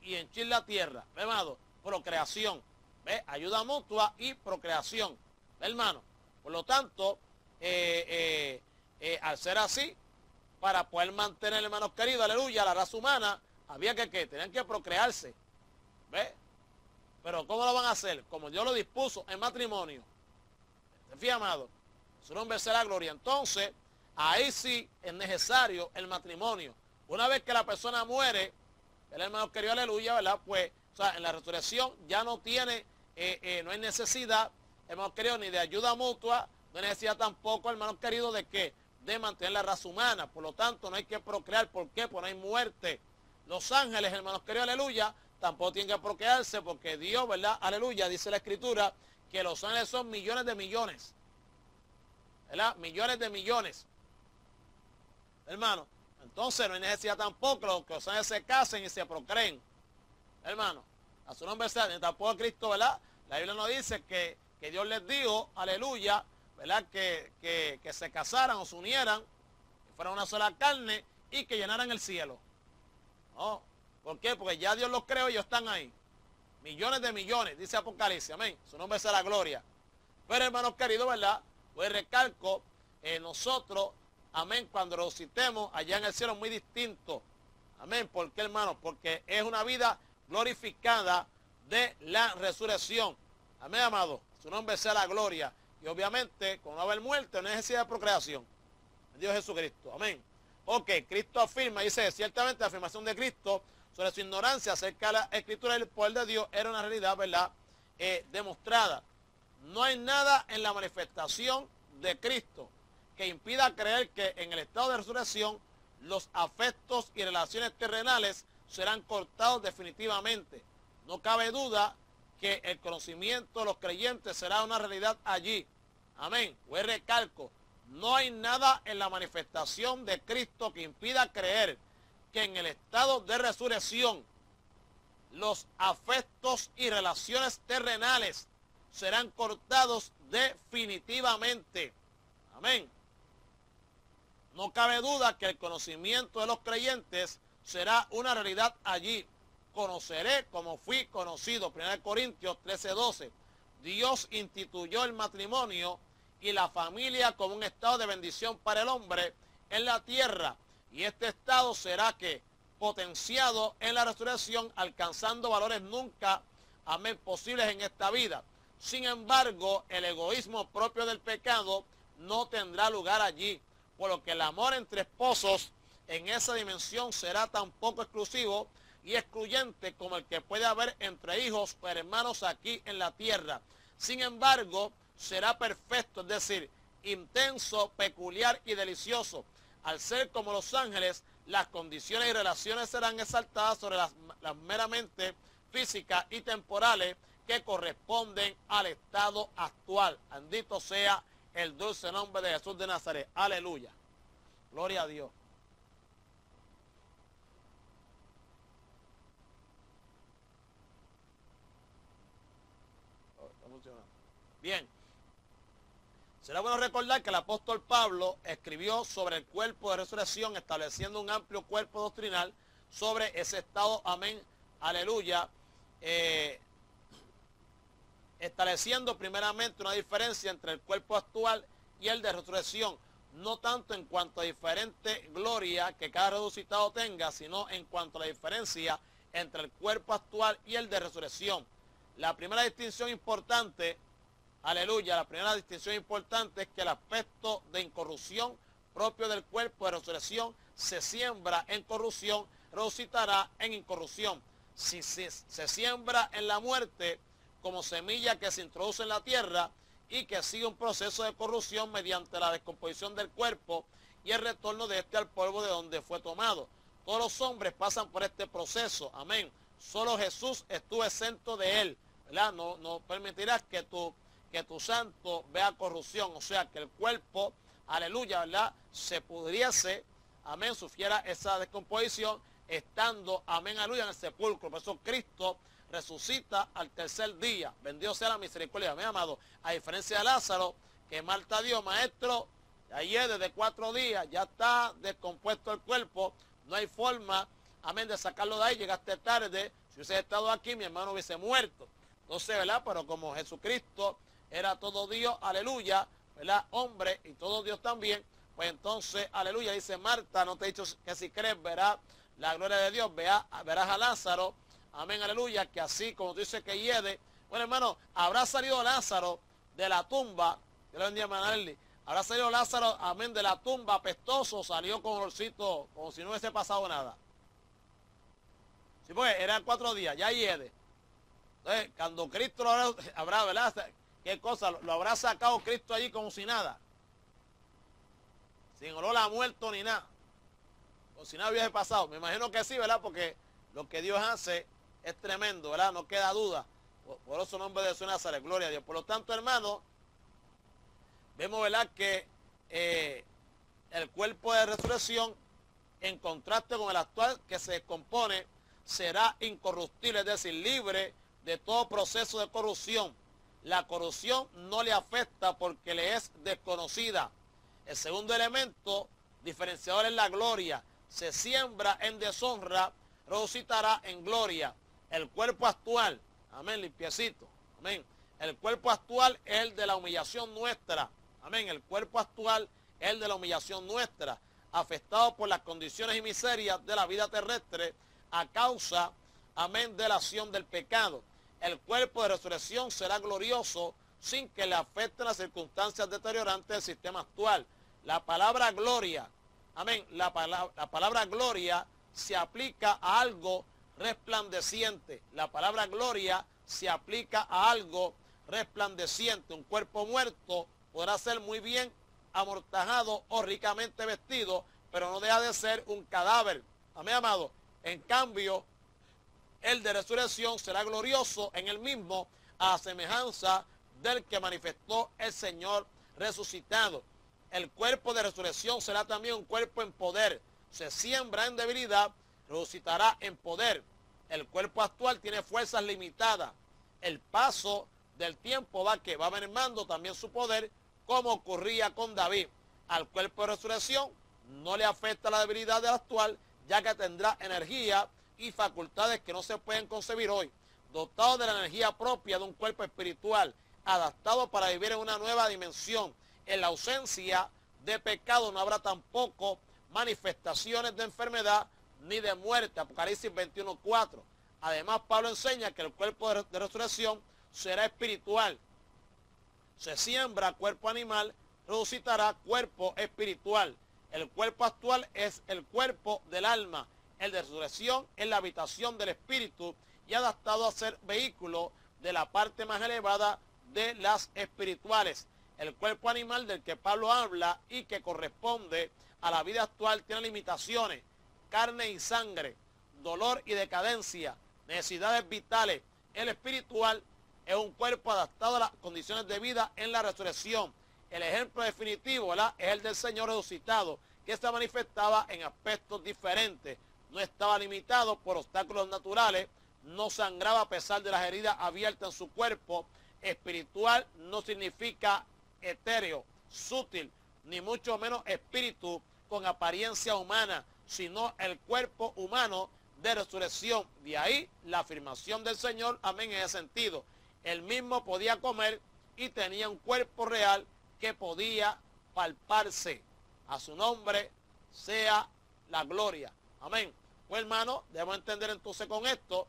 y henchir la tierra. ¿Ve, hermano? Procreación. ¿Ve? Ayuda mutua y procreación. ¿Ve, hermano? Por lo tanto, al ser así, para poder mantener, hermanos queridos, aleluya, la raza humana, había que, ¿qué? Tenían que procrearse. ¿Ve? Pero ¿cómo lo van a hacer? Como Dios lo dispuso en matrimonio. ¿Te fijas, amado? Su nombre será gloria. Entonces, ahí sí es necesario el matrimonio. Una vez que la persona muere, el hermano querido, aleluya, ¿verdad? Pues, o sea, en la resurrección ya no tiene, no hay necesidad, hermano querido, ni de ayuda mutua, no hay necesidad tampoco, hermano querido, de qué, de mantener la raza humana. Por lo tanto, no hay que procrear. ¿Por qué? Porque no hay muerte. Los ángeles, hermanos queridos, aleluya, tampoco tienen que procrearse porque Dios, ¿verdad? Aleluya, dice la Escritura que los ángeles son millones de millones. ¿Verdad? Millones de millones. Hermano, entonces no hay necesidad tampoco que los ángeles se casen y se procreen. Hermano, a su nombre sea, ni tampoco Cristo, ¿verdad? La Biblia nos dice que Dios les dijo, aleluya, ¿verdad? Que se casaran o se unieran, que fueran una sola carne y que llenaran el cielo. ¿No? ¿Por qué? Porque ya Dios los creó y ellos están ahí. Millones de millones, dice Apocalipsis, amén. Su nombre sea la gloria. Pero hermanos queridos, ¿verdad? Pues recalco, nosotros, amén, cuando resucitemos allá en el cielo es muy distinto. Amén. ¿Por qué, hermanos? Porque es una vida glorificada de la resurrección. Amén, amado. Su nombre sea la gloria. Y obviamente, con no haber muerte, no hay necesidad de procreación. Dios Jesucristo. Amén. Ok, Cristo afirma, dice, ciertamente la afirmación de Cristo sobre su ignorancia acerca de la Escritura y el poder de Dios era una realidad, ¿verdad? Demostrada. No hay nada en la manifestación de Cristo que impida creer que en el estado de resurrección los afectos y relaciones terrenales serán cortados definitivamente. No cabe duda que el conocimiento de los creyentes será una realidad allí. Amén. Pues recalco, no hay nada en la manifestación de Cristo que impida creer que en el estado de resurrección los afectos y relaciones terrenales serán cortados definitivamente. Amén. No cabe duda que el conocimiento de los creyentes será una realidad allí. Conoceré como fui conocido. 1 Corintios 13:12. Dios instituyó el matrimonio y la familia como un estado de bendición para el hombre en la tierra. Y este estado será que potenciado en la resurrección, alcanzando valores nunca, amén, posibles en esta vida. Sin embargo, el egoísmo propio del pecado no tendrá lugar allí, por lo que el amor entre esposos en esa dimensión será tan poco exclusivo y excluyente como el que puede haber entre hijos o hermanos aquí en la tierra. Sin embargo, será perfecto, es decir, intenso, peculiar y delicioso. Al ser como los ángeles, las condiciones y relaciones serán exaltadas sobre las meramente físicas y temporales que corresponden al estado actual. Bendito sea el dulce nombre de Jesús de Nazaret. Aleluya. Gloria a Dios. Está funcionando. Bien. Será bueno recordar que el apóstol Pablo escribió sobre el cuerpo de resurrección, estableciendo un amplio cuerpo doctrinal sobre ese estado, amén, aleluya, estableciendo primeramente una diferencia entre el cuerpo actual y el de resurrección, no tanto en cuanto a diferente gloria que cada resucitado tenga, sino en cuanto a la diferencia entre el cuerpo actual y el de resurrección. La primera distinción importante, aleluya, la primera distinción importante es que el aspecto de incorrupción propio del cuerpo de resurrección se siembra en corrupción, resucitará en incorrupción. Si se siembra en la muerte como semilla que se introduce en la tierra y que sigue un proceso de corrupción mediante la descomposición del cuerpo y el retorno de este al polvo de donde fue tomado. Todos los hombres pasan por este proceso, amén. Solo Jesús estuvo exento de él, ¿verdad? No permitirás que tu santo vea corrupción, o sea, que el cuerpo, aleluya, ¿verdad?, se pudriese, amén, sufriera esa descomposición, estando, amén, aleluya, en el sepulcro. Por eso Cristo resucita al tercer día. Bendito sea la misericordia, mi amado. A diferencia de Lázaro, que Marta dio, maestro, ayer desde 4 días ya está descompuesto el cuerpo, no hay forma, amén, de sacarlo de ahí, llegaste tarde, si hubiese estado aquí mi hermano hubiese muerto. Entonces, ¿verdad? Pero como Jesucristo era todo Dios, aleluya, ¿verdad? Hombre y todo Dios también, pues entonces, aleluya, dice Marta, no te he dicho que si crees verás la gloria de Dios, verás a Lázaro, amén, aleluya, que así como tú dices que hiede. Bueno, hermano, habrá salido Lázaro de la tumba, yo le bendiga a Manarli, habrá salido Lázaro, amén, de la tumba apestoso, salió con olorcito, como si no hubiese pasado nada. Sí, pues eran 4 días, ya hiede. Entonces, cuando Cristo lo habrá, ¿verdad? ¿Qué cosa? Lo habrá sacado Cristo allí como si nada. Sin olor a muerto ni nada. O si nada hubiese pasado. Me imagino que sí, ¿verdad? Porque lo que Dios hace es tremendo, ¿verdad? No queda duda. Por eso nombre de Jesús de Nazaret, gloria a Dios. Por lo tanto, hermanos, vemos, ¿verdad? Que el cuerpo de resurrección, en contraste con el actual que se descompone, será incorruptible, es decir, libre de todo proceso de corrupción. La corrupción no le afecta porque le es desconocida. El segundo elemento diferenciador es la gloria. Se siembra en deshonra, resucitará en gloria. El cuerpo actual, amén, limpiecito, amén. El cuerpo actual es el de la humillación nuestra, amén. El cuerpo actual es el de la humillación nuestra, afectado por las condiciones y miserias de la vida terrestre a causa, amén, de la acción del pecado. El cuerpo de resurrección será glorioso sin que le afecten las circunstancias deteriorantes del sistema actual. La palabra gloria, amén, la palabra gloria se aplica a algo resplandeciente. La palabra gloria se aplica a algo resplandeciente. Un cuerpo muerto podrá ser muy bien amortajado o ricamente vestido, pero no deja de ser un cadáver. Amén, amado. En cambio, el de resurrección será glorioso en el mismo, a semejanza del que manifestó el Señor resucitado. El cuerpo de resurrección será también un cuerpo en poder. Se siembra en debilidad, resucitará en poder. El cuerpo actual tiene fuerzas limitadas. El paso del tiempo va mermando también su poder, como ocurría con David. Al cuerpo de resurrección no le afecta la debilidad del actual, ya que tendrá energía y facultades que no se pueden concebir hoy, dotado de la energía propia de un cuerpo espiritual, adaptado para vivir en una nueva dimensión. En la ausencia de pecado no habrá tampoco manifestaciones de enfermedad ni de muerte. Apocalipsis 21:4. Además, Pablo enseña que el cuerpo de resurrección será espiritual. Se siembra cuerpo animal, resucitará cuerpo espiritual. El cuerpo actual es el cuerpo del alma. El de resurrección es la habitación del espíritu y adaptado a ser vehículo de la parte más elevada de las espirituales. El cuerpo animal del que Pablo habla y que corresponde a la vida actual tiene limitaciones, carne y sangre, dolor y decadencia, necesidades vitales. El espiritual es un cuerpo adaptado a las condiciones de vida en la resurrección. El ejemplo definitivo, ¿verdad?, es el del Señor resucitado, que se manifestaba en aspectos diferentes. No estaba limitado por obstáculos naturales, no sangraba a pesar de las heridas abiertas en su cuerpo. Espiritual no significa etéreo, sutil, ni mucho menos espíritu con apariencia humana, sino el cuerpo humano de resurrección. De ahí la afirmación del Señor, amén, en ese sentido. Él mismo podía comer y tenía un cuerpo real que podía palparse. A su nombre sea la gloria. Amén. Pues hermano, debemos entender entonces con esto,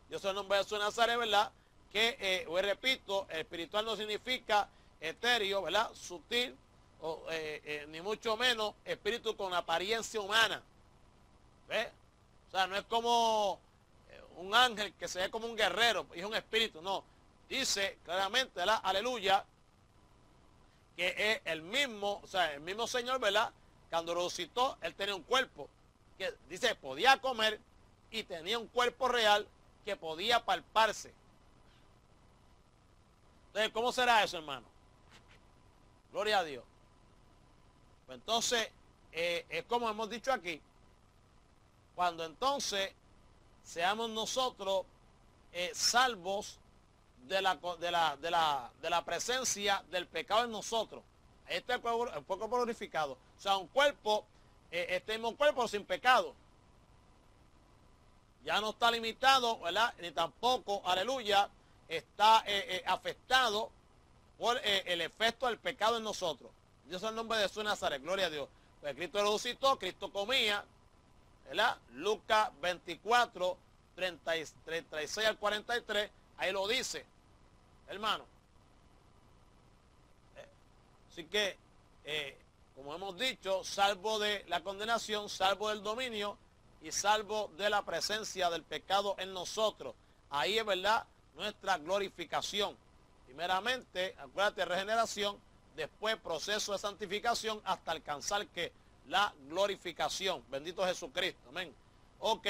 yo soy el nombre de Jesús de Nazaret, ¿verdad?, que, hoy repito, espiritual no significa etéreo, ¿verdad?, sutil, ni mucho menos espíritu con apariencia humana. ¿Ves? O sea, no es como un ángel que se ve como un guerrero, es un espíritu, no. Dice claramente, ¿verdad?, aleluya, que es el mismo, o sea, el mismo Señor, ¿verdad?, cuando resucitó, él tenía un cuerpo, que dice, podía comer y tenía un cuerpo real que podía palparse. Entonces, ¿cómo será eso, hermano? Gloria a Dios. Pues entonces, es como hemos dicho aquí, cuando entonces seamos nosotros salvos de la presencia del pecado en nosotros. Este es el cuerpo glorificado. O sea, un cuerpo, este mismo cuerpo sin pecado. Ya no está limitado, ¿verdad?, ni tampoco, aleluya, está afectado por el efecto del pecado en nosotros. Dios es el nombre de Jesús de Nazaret, gloria a Dios. Pues Cristo resucitó, Cristo comía, ¿verdad? Lucas 24, 36 al 43, ahí lo dice, hermano. Así que, como hemos dicho, salvo de la condenación, salvo del dominio y salvo de la presencia del pecado en nosotros. Ahí es verdad nuestra glorificación. Primeramente, acuérdate, regeneración, después proceso de santificación hasta alcanzar que la glorificación. Bendito Jesucristo, amén. Ok,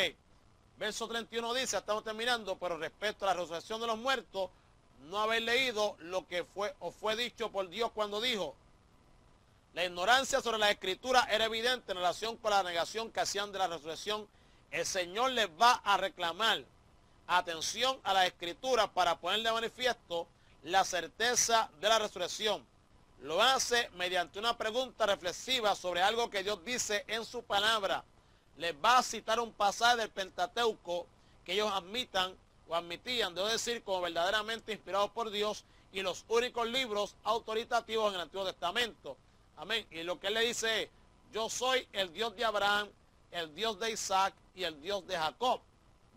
verso 31 dice, estamos terminando, pero respecto a la resurrección de los muertos, no habéis leído lo que fue dicho por Dios cuando dijo, la ignorancia sobre la escritura era evidente en relación con la negación que hacían de la resurrección. El Señor les va a reclamar atención a la escritura para poner de manifiesto la certeza de la resurrección. Lo hace mediante una pregunta reflexiva sobre algo que Dios dice en su palabra. Les va a citar un pasaje del Pentateuco que ellos admitían, debo decir, como verdaderamente inspirados por Dios y los únicos libros autoritativos en el Antiguo Testamento. Amén. Y lo que él le dice es, yo soy el Dios de Abraham, el Dios de Isaac y el Dios de Jacob.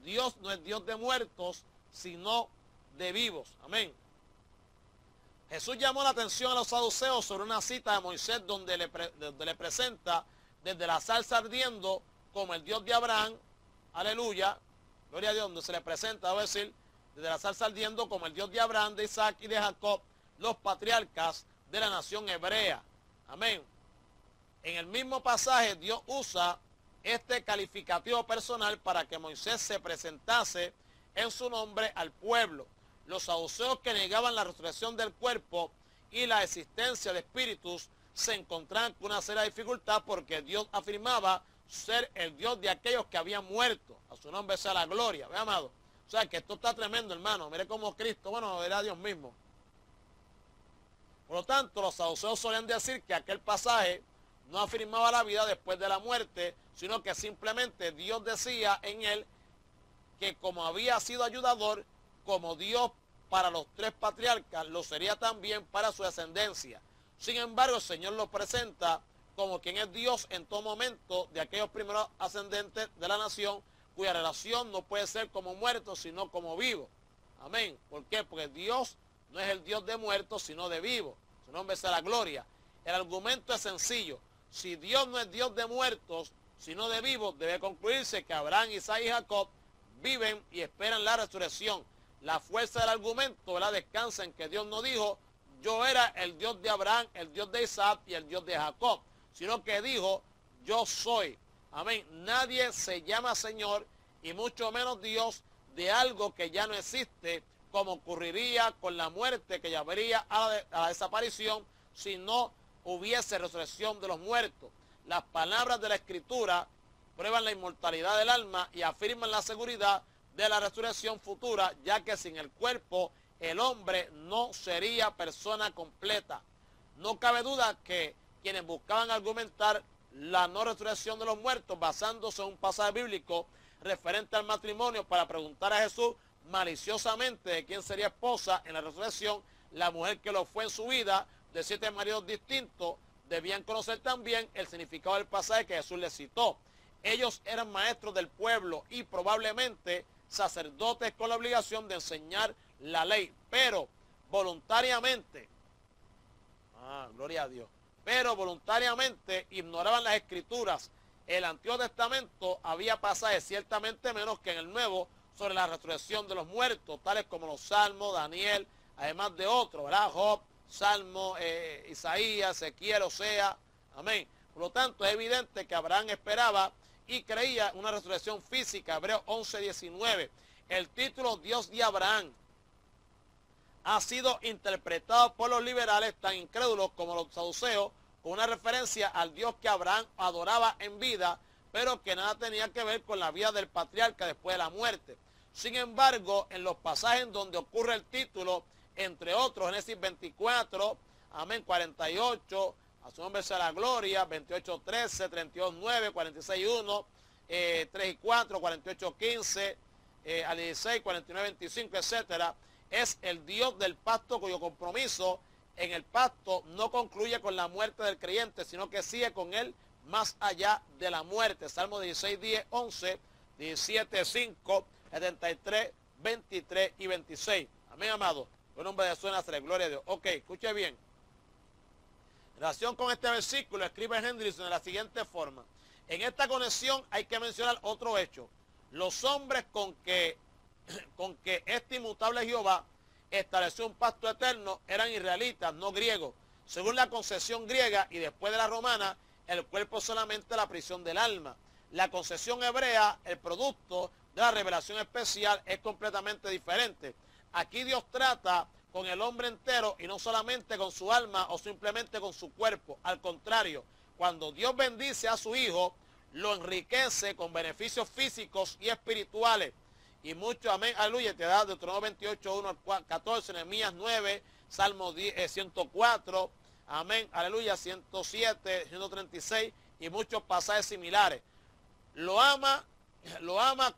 Dios no es Dios de muertos, sino de vivos. Amén. Jesús llamó la atención a los saduceos sobre una cita de Moisés donde le presenta desde la zarza ardiendo como el Dios de Abraham, aleluya, gloria a Dios, donde se le presenta, debo decir, desde la zarza ardiendo como el Dios de Abraham, de Isaac y de Jacob, los patriarcas de la nación hebrea. Amén. En el mismo pasaje Dios usa este calificativo personal para que Moisés se presentase en su nombre al pueblo. Los saduceos que negaban la resurrección del cuerpo y la existencia de espíritus se encontraban con una seria dificultad porque Dios afirmaba ser el Dios de aquellos que habían muerto. A su nombre sea la gloria, ¿ve, amado? O sea, que esto está tremendo, hermano. Mire cómo Cristo, bueno, era Dios mismo. Por lo tanto, los saduceos solían decir que aquel pasaje no afirmaba la vida después de la muerte, sino que simplemente Dios decía en él que como había sido ayudador, como Dios para los tres patriarcas, lo sería también para su descendencia. Sin embargo, el Señor lo presenta como quien es Dios en todo momento de aquellos primeros ascendentes de la nación, cuya relación no puede ser como muertos, sino como vivos. Amén. ¿Por qué? Porque Dios no es el Dios de muertos, sino de vivos. Su nombre sea la gloria. El argumento es sencillo. Si Dios no es Dios de muertos, sino de vivos, debe concluirse que Abraham, Isaac y Jacob viven y esperan la resurrección. La fuerza del argumento, ¿verdad?, descansa en que Dios no dijo, yo era el Dios de Abraham, el Dios de Isaac y el Dios de Jacob, sino que dijo, yo soy. Amén. Nadie se llama Señor y mucho menos Dios de algo que ya no existe, como ocurriría con la muerte que llevaría a la desaparición si no hubiese resurrección de los muertos. Las palabras de la Escritura prueban la inmortalidad del alma y afirman la seguridad de la resurrección futura, ya que sin el cuerpo el hombre no sería persona completa. No cabe duda que quienes buscaban argumentar la no resurrección de los muertos basándose en un pasaje bíblico referente al matrimonio para preguntar a Jesús maliciosamente de quién sería esposa en la resurrección, la mujer que lo fue en su vida de 7 maridos distintos, debían conocer también el significado del pasaje que Jesús les citó. Ellos eran maestros del pueblo y probablemente sacerdotes con la obligación de enseñar la ley, pero voluntariamente, gloria a Dios, pero voluntariamente ignoraban las escrituras. El Antiguo Testamento había pasajes ciertamente menos que en el Nuevo sobre la resurrección de los muertos, tales como los Salmos, Daniel, además de otros, ¿verdad? Job, Salmo, Isaías, Ezequiel, Osea, amén. Por lo tanto, es evidente que Abraham esperaba y creía una resurrección física. Hebreos 11:19. El título Dios de Abraham ha sido interpretado por los liberales tan incrédulos como los saduceos con una referencia al Dios que Abraham adoraba en vida, pero que nada tenía que ver con la vida del patriarca después de la muerte. Sin embargo, en los pasajes donde ocurre el título, entre otros, Génesis 24, amén, 48, a su nombre sea la gloria, 28:13, 32:9, 46:1, 3 y 4, 48:15, al 16, 49:25, etcétera. Es el Dios del pacto cuyo compromiso en el pacto no concluye con la muerte del creyente, sino que sigue con él más allá de la muerte. Salmo 16, 10, 11, 17, 5, 73, 23 y 26. Amén, amado. En nombre de Jesús, la gloria a Dios. Ok, escuche bien. En relación con este versículo, escribe Hendrickson de la siguiente forma. En esta conexión hay que mencionar otro hecho. Los hombres con que este inmutable Jehová estableció un pacto eterno eran israelitas, no griegos. Según la concepción griega y después de la romana, el cuerpo es solamente la prisión del alma. La concepción hebrea, el producto de la revelación especial, es completamente diferente. Aquí Dios trata con el hombre entero y no solamente con su alma o simplemente con su cuerpo. Al contrario, cuando Dios bendice a su Hijo, lo enriquece con beneficios físicos y espirituales. Y mucho, amén, aleluya, te da Deuteronomio 28, 1 al 14, Nehemías 9, Salmo 104, amén, aleluya, 107, 136 y muchos pasajes similares. Lo ama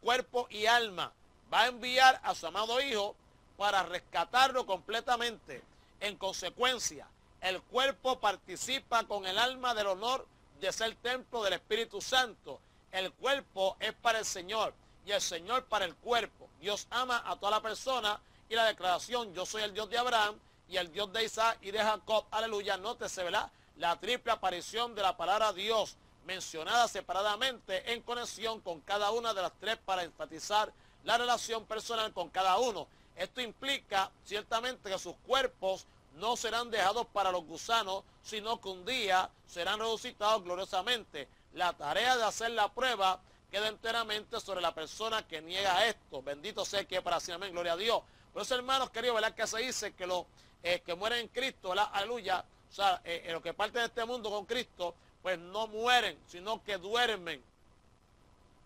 cuerpo y alma. Va a enviar a su amado Hijo para rescatarlo completamente. En consecuencia, el cuerpo participa con el alma del honor de ser templo del Espíritu Santo. El cuerpo es para el Señor y el Señor para el cuerpo. Dios ama a toda la persona y la declaración, yo soy el Dios de Abraham y el Dios de Isaac y de Jacob, aleluya, nótese, ¿verdad? La triple aparición de la palabra Dios mencionada separadamente en conexión con cada una de las tres para enfatizar la relación personal con cada uno. Esto implica ciertamente que sus cuerpos no serán dejados para los gusanos, sino que un día serán resucitados gloriosamente. La tarea de hacer la prueba queda enteramente sobre la persona que niega esto. Bendito sea que para siempre, amén, gloria a Dios. Por eso, hermanos queridos, ¿verdad? Que se dice que los que mueren en Cristo, ¿verdad? Aleluya. O sea, los que parten de este mundo con Cristo, pues no mueren, sino que duermen.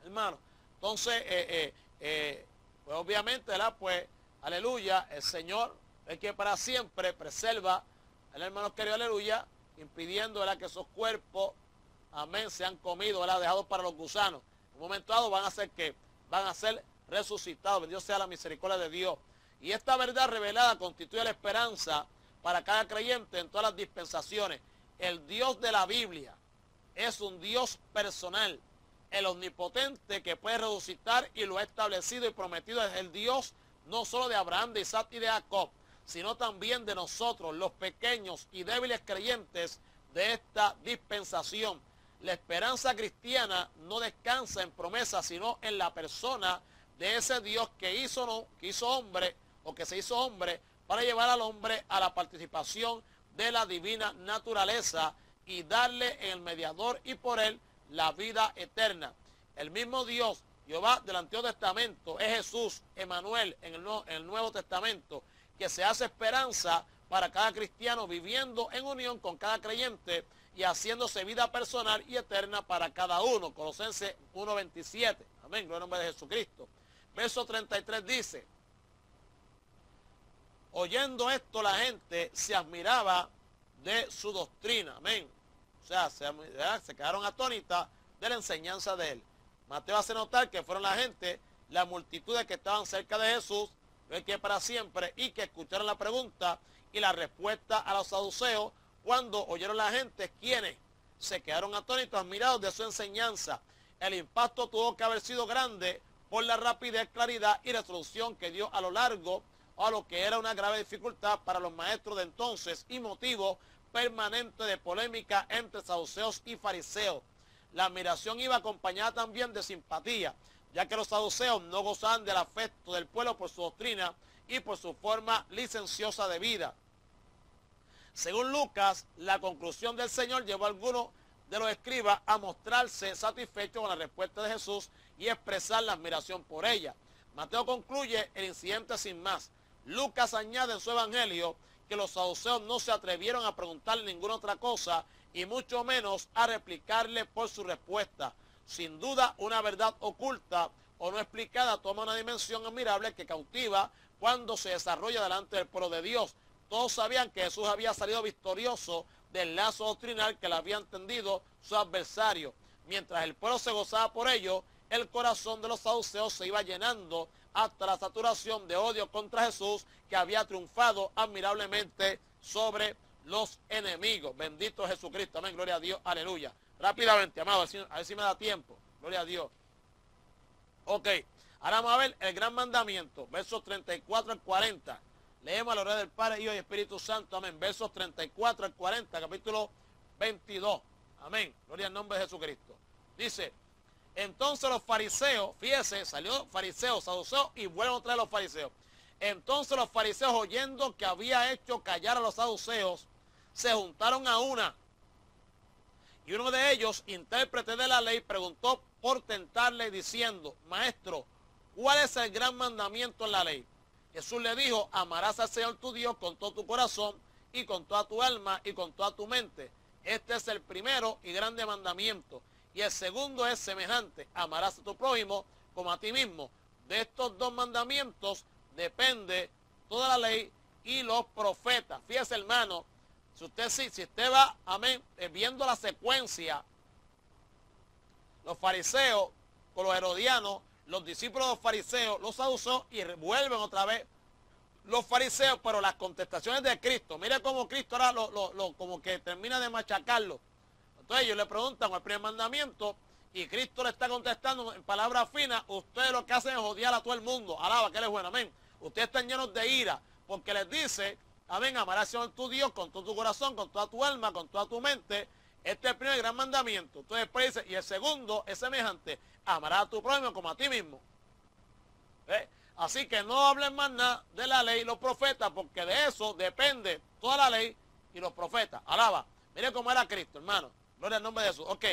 Hermano, entonces, pues obviamente, ¿verdad? Pues, aleluya, el Señor es que para siempre preserva, el hermano querido, aleluya, impidiendo, ¿verdad? Que esos cuerpos, amén, sean comidos, ¿verdad? Dejados para los gusanos. En un momento dado van a ser que van a ser resucitados. Bendito sea la misericordia de Dios. Y esta verdad revelada constituye la esperanza para cada creyente en todas las dispensaciones. El Dios de la Biblia es un Dios personal. El omnipotente que puede resucitar y lo ha establecido y prometido es el Dios no solo de Abraham, de Isaac y de Jacob, sino también de nosotros, los pequeños y débiles creyentes de esta dispensación. La esperanza cristiana no descansa en promesas, sino en la persona de ese Dios que hizo hombre o que se hizo hombre para llevar al hombre a la participación de la divina naturaleza y darle en el mediador y por él la vida eterna. El mismo Dios, Jehová del Antiguo Testamento, es Jesús, Emmanuel en el Nuevo Testamento, que se hace esperanza para cada cristiano viviendo en unión con cada creyente y haciéndose vida personal y eterna para cada uno. Colosenses 1:27. Amén. Gloria al nombre de Jesucristo. Verso 33 dice: oyendo esto la gente se admiraba de su doctrina. Amén. O sea, se quedaron atónitas de la enseñanza de él. Mateo hace notar que fueron la gente, las multitudes que estaban cerca de Jesús, que para siempre, y que escucharon la pregunta y la respuesta a los saduceos. Cuando oyeron la gente, ¿quiénes? Se quedaron atónitos, admirados de su enseñanza. El impacto tuvo que haber sido grande por la rapidez, claridad y resolución que dio a lo largo a lo que era una grave dificultad para los maestros de entonces y motivo permanente de polémica entre saduceos y fariseos. La admiración iba acompañada también de simpatía, ya que los saduceos no gozaban del afecto del pueblo por su doctrina y por su forma licenciosa de vida. Según Lucas, la conclusión del Señor llevó a algunos de los escribas a mostrarse satisfechos con la respuesta de Jesús y expresar la admiración por ella. Mateo concluye el incidente sin más. Lucas añade en su evangelio que los saduceos no se atrevieron a preguntarle ninguna otra cosa y mucho menos a replicarle por su respuesta. Sin duda, una verdad oculta o no explicada toma una dimensión admirable que cautiva cuando se desarrolla delante del pueblo de Dios. Todos sabían que Jesús había salido victorioso del lazo doctrinal que le habían tendido su adversario. Mientras el pueblo se gozaba por ello, el corazón de los saduceos se iba llenando hasta la saturación de odio contra Jesús, que había triunfado admirablemente sobre los enemigos. Bendito Jesucristo. Amén. Gloria a Dios. Aleluya. Rápidamente, amado, a ver si me da tiempo. Gloria a Dios. Ok. Ahora vamos a ver el gran mandamiento. Versos 34 al 40. Leemos a la hora del Padre, Hijo y Espíritu Santo. Amén. Versos 34 al 40. Capítulo 22. Amén. Gloria al nombre de Jesucristo. Dice, entonces los fariseos, fíjese, salió fariseos, saduceos y vuelven otra vez los fariseos. Entonces los fariseos, oyendo que había hecho callar a los saduceos, se juntaron a una. Y uno de ellos, intérprete de la ley, preguntó por tentarle diciendo, maestro, ¿cuál es el gran mandamiento en la ley? Jesús le dijo, amarás al Señor tu Dios con todo tu corazón y con toda tu alma y con toda tu mente. Este es el primero y grande mandamiento. Y el segundo es semejante, amarás a tu prójimo como a ti mismo. De estos dos mandamientos depende toda la ley y los profetas. Fíjese, hermano, si usted va, amén, viendo la secuencia, los fariseos con los herodianos, los discípulos de los fariseos, los saduceos, y vuelven otra vez los fariseos, pero las contestaciones de Cristo. Mire cómo Cristo ahora como que termina de machacarlo. Entonces ellos le preguntan el primer mandamiento y Cristo le está contestando en palabras finas. Ustedes lo que hacen es odiar a todo el mundo. Alaba, que Él es bueno, amén. Ustedes están llenos de ira porque les dice, amén, amarás al Señor tu Dios con todo tu corazón, con toda tu alma, con toda tu mente. Este es el primer gran mandamiento. Entonces después dice, y el segundo es semejante, amarás a tu prójimo como a ti mismo. Así que no hablen más nada de la ley y los profetas, porque de eso depende toda la ley y los profetas. Alaba. Mire cómo era Cristo, hermano. Gloria al nombre de Jesús. Ok.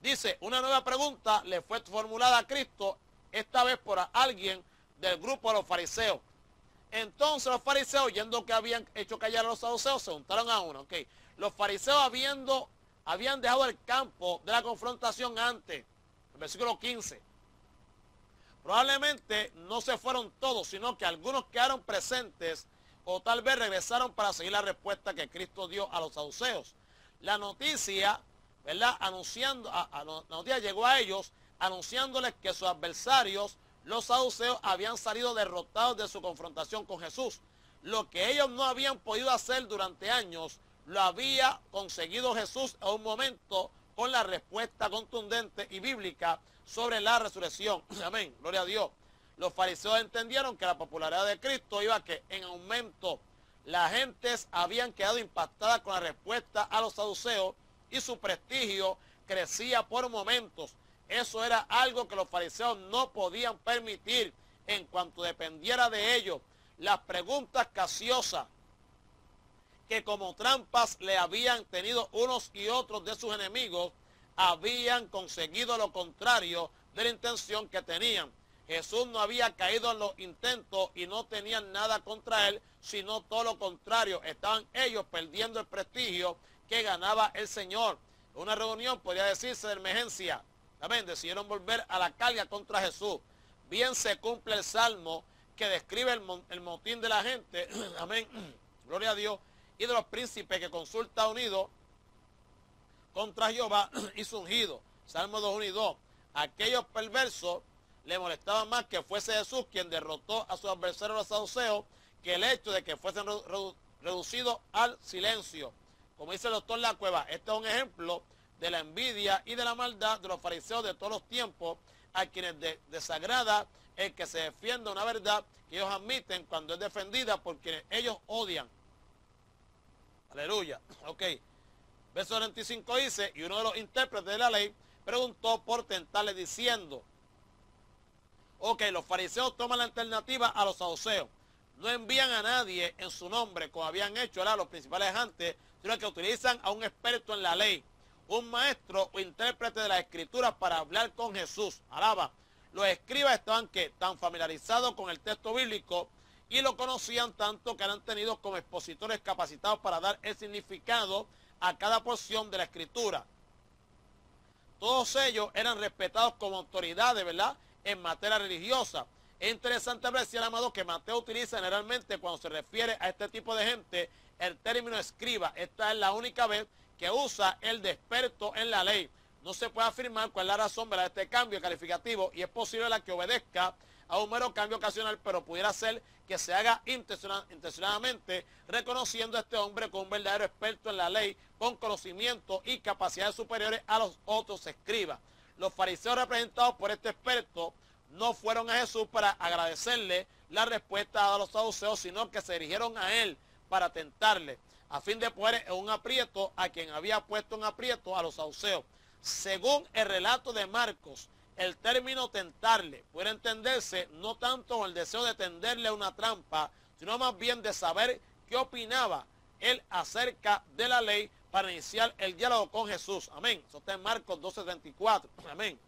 Dice, una nueva pregunta le fue formulada a Cristo, esta vez por alguien del grupo de los fariseos. Entonces los fariseos, oyendo que habían hecho callar a los saduceos, se juntaron a uno. Okay. Los fariseos habían dejado el campo de la confrontación antes, el versículo 15. Probablemente no se fueron todos, sino que algunos quedaron presentes o tal vez regresaron para seguir la respuesta que Cristo dio a los saduceos. La noticia, ¿verdad? La noticia llegó a ellos anunciándoles que sus adversarios, los saduceos, habían salido derrotados de su confrontación con Jesús. Lo que ellos no habían podido hacer durante años, lo había conseguido Jesús en un momento con la respuesta contundente y bíblica sobre la resurrección. Amén, gloria a Dios. Los fariseos entendieron que la popularidad de Cristo iba en aumento. Las gentes habían quedado impactadas con la respuesta a los saduceos y su prestigio crecía por momentos. Eso era algo que los fariseos no podían permitir en cuanto dependiera de ellos. Las preguntas capciosas que como trampas le habían tenido unos y otros de sus enemigos habían conseguido lo contrario de la intención que tenían. Jesús no había caído en los intentos y no tenían nada contra él, sino todo lo contrario. Estaban ellos perdiendo el prestigio que ganaba el Señor. En una reunión, podría decirse de emergencia, amén, decidieron volver a la carga contra Jesús. Bien se cumple el salmo que describe el motín de la gente, amén, gloria a Dios, y de los príncipes que consulta unidos contra Jehová y su ungido. Salmo 2, 1 y 2. Aquellos perversos le molestaban más que fuese Jesús quien derrotó a sus adversarios los saduceos que el hecho de que fuesen reducidos al silencio. Como dice el doctor La Cueva, este es un ejemplo de la envidia y de la maldad de los fariseos de todos los tiempos, a quienes desagrada el que se defienda una verdad que ellos admiten cuando es defendida por quienes ellos odian. Aleluya. Ok. Verso 25 dice, y uno de los intérpretes de la ley preguntó por tentarle diciendo, ok, los fariseos toman la alternativa a los saduceos. No envían a nadie en su nombre, como habían hecho los principales antes, sino que utilizan a un experto en la ley, un maestro o intérprete de las escrituras para hablar con Jesús. Alaba. Los escribas estaban tan familiarizados con el texto bíblico y lo conocían tanto que eran tenidos como expositores capacitados para dar el significado a cada porción de la escritura. Todos ellos eran respetados como autoridades, ¿verdad?, en materia religiosa. Es interesante apreciar, amado, que Mateo utiliza generalmente cuando se refiere a este tipo de gente el término escriba. Esta es la única vez que usa el de experto en la ley. No se puede afirmar cuál es la razón, ¿verdad?, de este cambio calificativo, y es posible la que obedezca a un mero cambio ocasional, pero pudiera ser que se haga intencionadamente, reconociendo a este hombre como un verdadero experto en la ley, con conocimiento y capacidades superiores a los otros escribas. Los fariseos representados por este experto no fueron a Jesús para agradecerle la respuesta a los saduceos, sino que se dirigieron a él para tentarle, a fin de poner en un aprieto a quien había puesto en aprieto a los saduceos. Según el relato de Marcos, el término tentarle puede entenderse no tanto con el deseo de tenderle una trampa, sino más bien de saber qué opinaba él acerca de la ley para iniciar el diálogo con Jesús. Amén. Eso está en Marcos 12:34. Amén.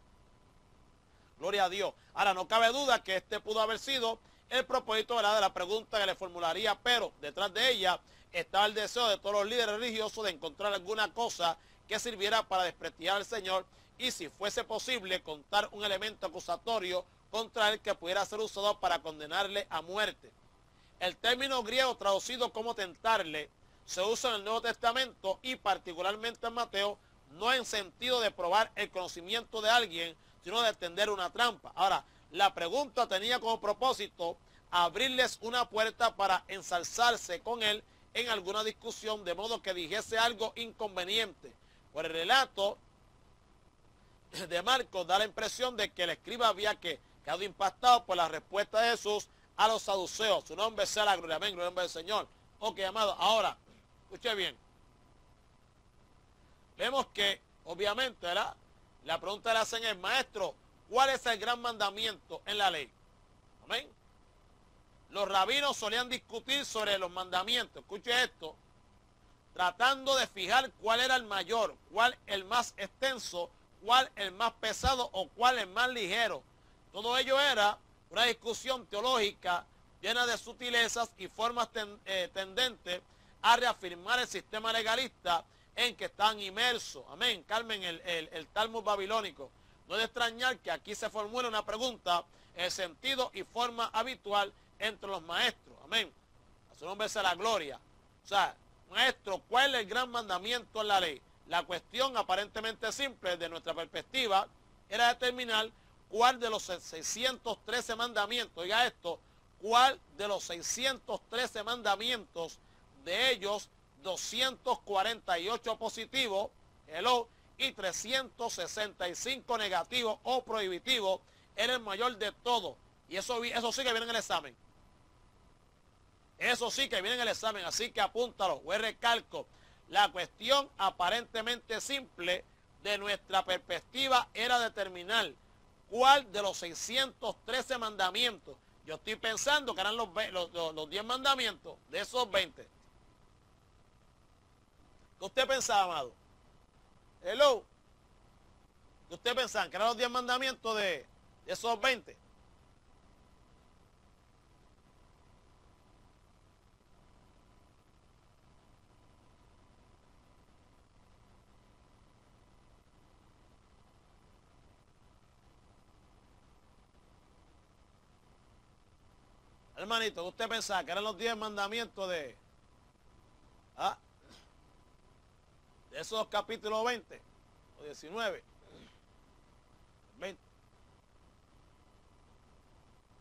Gloria a Dios. Ahora, no cabe duda que este pudo haber sido el propósito, ¿verdad?, de la pregunta que le formularía, pero detrás de ella estaba el deseo de todos los líderes religiosos de encontrar alguna cosa que sirviera para desprestigiar al Señor y, si fuese posible, contar un elemento acusatorio contra él que pudiera ser usado para condenarle a muerte. El término griego traducido como tentarle se usa en el Nuevo Testamento y particularmente en Mateo, no en sentido de probar el conocimiento de alguien, sino de tender una trampa. Ahora, la pregunta tenía como propósito abrirles una puerta para ensalzarse con él en alguna discusión, de modo que dijese algo inconveniente. Por el relato de Marcos da la impresión de que el escriba había quedado impactado por la respuesta de Jesús a los saduceos. Su nombre sea la gloria, amén, gloria al nombre del Señor. Ok, amado, ahora, escuche bien. Vemos que, obviamente, ¿verdad?, la pregunta le hacen el maestro, ¿cuál es el gran mandamiento en la ley? Amén. Los rabinos solían discutir sobre los mandamientos, escuche esto, tratando de fijar cuál era el mayor, cuál el más extenso, cuál el más pesado o cuál el más ligero. Todo ello era una discusión teológica llena de sutilezas y formas tendentes a reafirmar el sistema legalista en que están inmersos. Amén. Carmen, el Talmud babilónico. No es de extrañar que aquí se formule una pregunta en el sentido y forma habitual entre los maestros. Amén. A su nombre sea la gloria. O sea, maestro, ¿cuál es el gran mandamiento en la ley? La cuestión aparentemente simple de nuestra perspectiva era determinar cuál de los 613 mandamientos, oiga esto, cuál de los 613 mandamientos, de ellos 248 positivos, y 365 negativos o prohibitivos, era el mayor de todos. Y eso sí que viene en el examen. Eso sí que viene en el examen, así que apúntalo, o recalco. La cuestión aparentemente simple de nuestra perspectiva era determinar cuál de los 613 mandamientos. Yo estoy pensando que eran los 10 mandamientos de esos 20. ¿Qué usted pensaba, amado? Hello. ¿Qué usted pensaba? Que eran los 10 mandamientos de esos 20. Hermanito, ¿qué usted pensaba? Que eran los 10 mandamientos de esos capítulos 20 o 19. 20.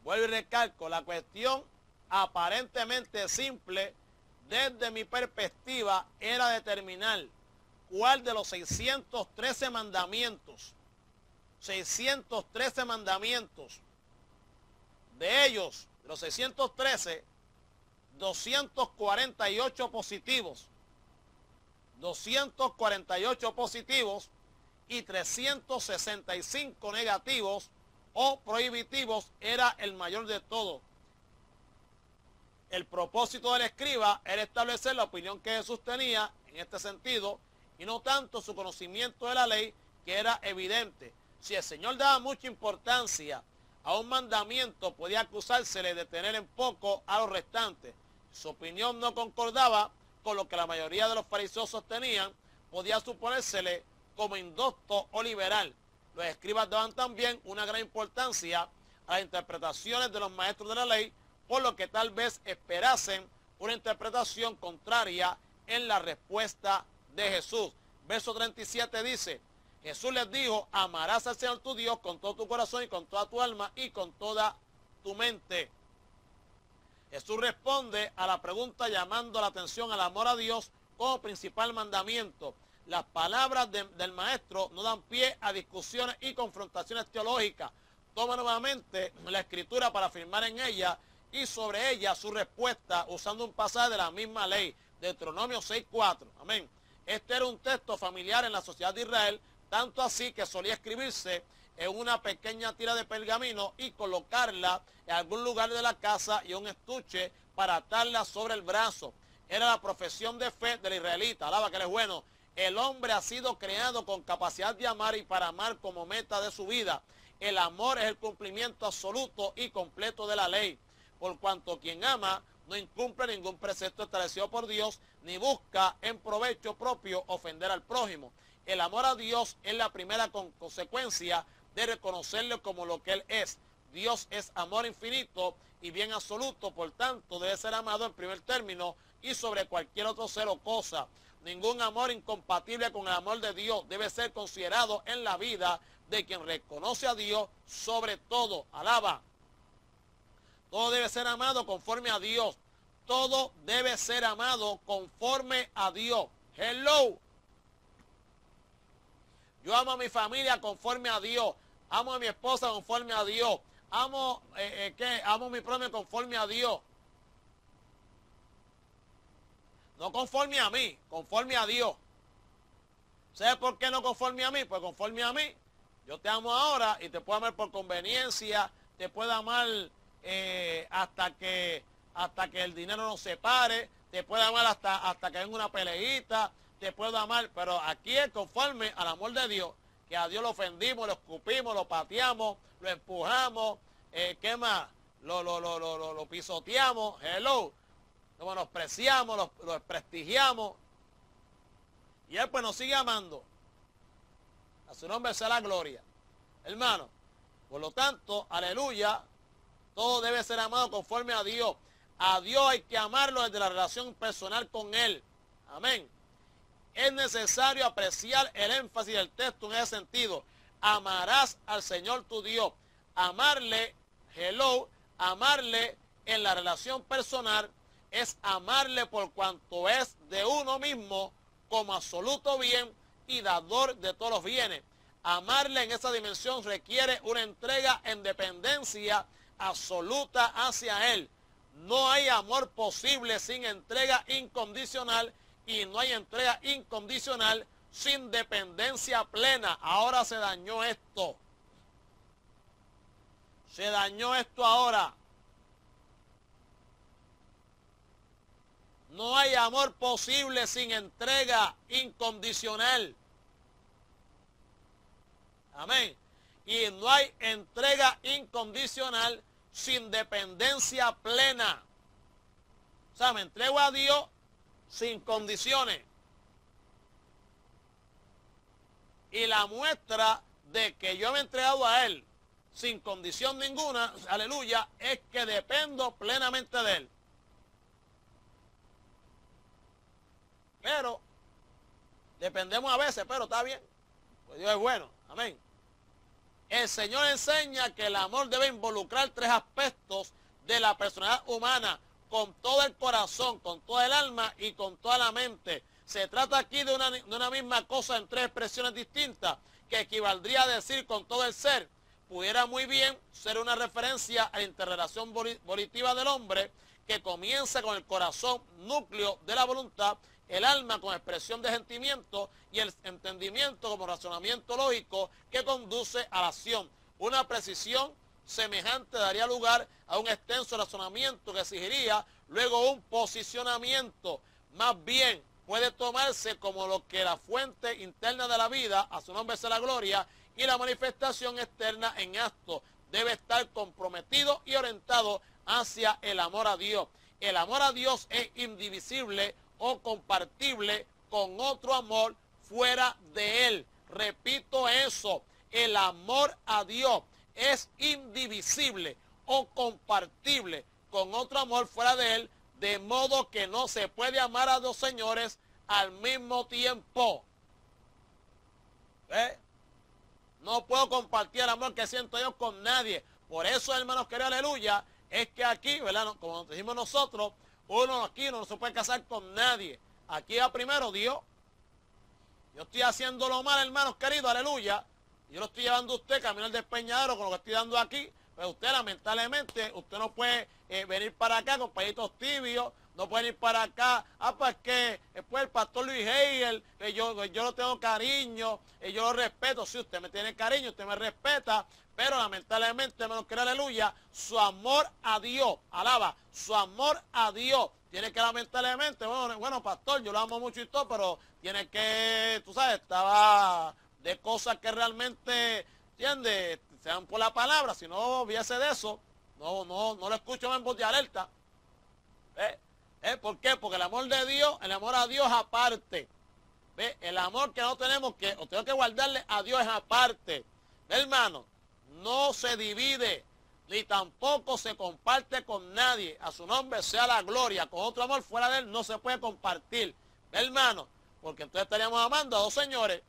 Vuelvo y recalco, la cuestión aparentemente simple desde mi perspectiva era determinar cuál de los 613 mandamientos, de ellos, de los 613, 248 positivos, 248 positivos y 365 negativos o prohibitivos era el mayor de todos. El propósito del escriba era establecer la opinión que Jesús tenía en este sentido y no tanto su conocimiento de la ley, que era evidente. Si el Señor daba mucha importancia a un mandamiento, podía acusársele de tener en poco a los restantes. Su opinión no concordaba con lo que la mayoría de los fariseos sostenían, podía suponérsele como indocto o liberal. Los escribas daban también una gran importancia a las interpretaciones de los maestros de la ley, por lo que tal vez esperasen una interpretación contraria en la respuesta de Jesús. Verso 37 dice, Jesús les dijo, amarás al Señor tu Dios con todo tu corazón y con toda tu alma y con toda tu mente. Jesús responde a la pregunta llamando la atención al amor a Dios como principal mandamiento. Las palabras del maestro no dan pie a discusiones y confrontaciones teológicas. Toma nuevamente la escritura para afirmar en ella y sobre ella su respuesta usando un pasaje de la misma ley, Deuteronomio 6:4. Amén. Este era un texto familiar en la sociedad de Israel, tanto así que solía escribirse en una pequeña tira de pergamino y colocarla en algún lugar de la casa y un estuche para atarla sobre el brazo. Era la profesión de fe del israelita. Alaba que él es bueno. El hombre ha sido creado con capacidad de amar y para amar como meta de su vida. El amor es el cumplimiento absoluto y completo de la ley, por cuanto quien ama no incumple ningún precepto establecido por Dios, ni busca en provecho propio ofender al prójimo. El amor a Dios es la primera consecuencia de reconocerlo como lo que Él es. Dios es amor infinito y bien absoluto, por tanto debe ser amado en primer término y sobre cualquier otro ser o cosa. Ningún amor incompatible con el amor de Dios debe ser considerado en la vida de quien reconoce a Dios sobre todo. Alaba. Todo debe ser amado conforme a Dios. Todo debe ser amado conforme a Dios. Hello. Yo amo a mi familia conforme a Dios. Amo a mi esposa conforme a Dios. Amo, amo a mi prójimo conforme a Dios. No conforme a mí, conforme a Dios. ¿Sabes por qué no conforme a mí? Pues conforme a mí. Yo te amo ahora y te puedo amar por conveniencia. Te puedo amar hasta que el dinero nos separe. Te puedo amar hasta que venga una peleita. Te puedo amar, pero aquí es conforme al amor de Dios. Que a Dios lo ofendimos, lo escupimos, lo pateamos, lo empujamos. ¿Qué más? Lo pisoteamos. Hello. Lo menospreciamos, lo desprestigiamos. Y Él pues nos sigue amando. A su nombre sea la gloria. Hermano, por lo tanto, aleluya, todo debe ser amado conforme a Dios. A Dios hay que amarlo desde la relación personal con Él. Amén. Es necesario apreciar el énfasis del texto en ese sentido. Amarás al Señor tu Dios. Amarle, hello, amarle en la relación personal es amarle por cuanto es de uno mismo como absoluto bien y dador de todos los bienes. Amarle en esa dimensión requiere una entrega en dependencia absoluta hacia Él. No hay amor posible sin entrega incondicional y no hay entrega incondicional sin dependencia plena. Ahora se dañó esto. Se dañó esto ahora. No hay amor posible sin entrega incondicional. Amén. Y no hay entrega incondicional sin dependencia plena. O sea, me entrego a Dios sin condiciones. Y la muestra de que yo me he entregado a Él sin condición ninguna, aleluya, es que dependo plenamente de Él. Pero, dependemos a veces, pero está bien. Pues Dios es bueno. Amén. El Señor enseña que el amor debe involucrar tres aspectos de la personalidad humana, con todo el corazón, con toda el alma y con toda la mente. Se trata aquí de una misma cosa en tres expresiones distintas, que equivaldría a decir con todo el ser. Pudiera muy bien ser una referencia a la interrelación volitiva del hombre, que comienza con el corazón, núcleo de la voluntad, el alma como expresión de sentimiento y el entendimiento como razonamiento lógico que conduce a la acción. Una precisión semejante daría lugar a un extenso razonamiento que exigiría luego un posicionamiento. Más bien puede tomarse como lo que la fuente interna de la vida, a su nombre sea la gloria, y la manifestación externa en acto debe estar comprometido y orientado hacia el amor a Dios. El amor a Dios es indivisible o compartible con otro amor fuera de Él. Repito eso, el amor a Dios es indivisible o compartible con otro amor fuera de Él, de modo que no se puede amar a dos señores al mismo tiempo. No puedo compartir el amor que siento yo con nadie, Por eso, hermanos queridos, aleluya, es que aquí, ¿verdad? Como nos decimos nosotros, uno aquí no se puede casar con nadie. Aquí va primero Dios. Yo estoy haciendo lo mal, hermanos queridos, aleluya. Yo lo estoy llevando a usted camino al despeñadero con lo que estoy dando aquí. Pero usted, lamentablemente, usted no puede venir para acá con pañitos tibios. No puede ir para acá. Pues que después el pastor Luis Hegel, yo lo tengo cariño, yo lo respeto. Sí, usted me tiene cariño, usted me respeta. Pero lamentablemente, hermanos queridos, aleluya, su amor a Dios, alaba, su amor a Dios. Tiene que lamentablemente, bueno, pastor, yo lo amo mucho y todo, pero tiene que, tú sabes, estaba de cosas que realmente, ¿entiendes? Sean por la palabra, si no viese de eso, no lo escucho en voz de alerta. ¿Por qué? Porque el amor de Dios, el amor a Dios aparte. ¿Ve? El amor que no tenemos que, o tengo que guardarle a Dios es aparte. Hermano, no se divide, ni tampoco se comparte con nadie. A su nombre sea la gloria. Con otro amor fuera de él no se puede compartir. Hermano, porque entonces estaríamos amando a dos señores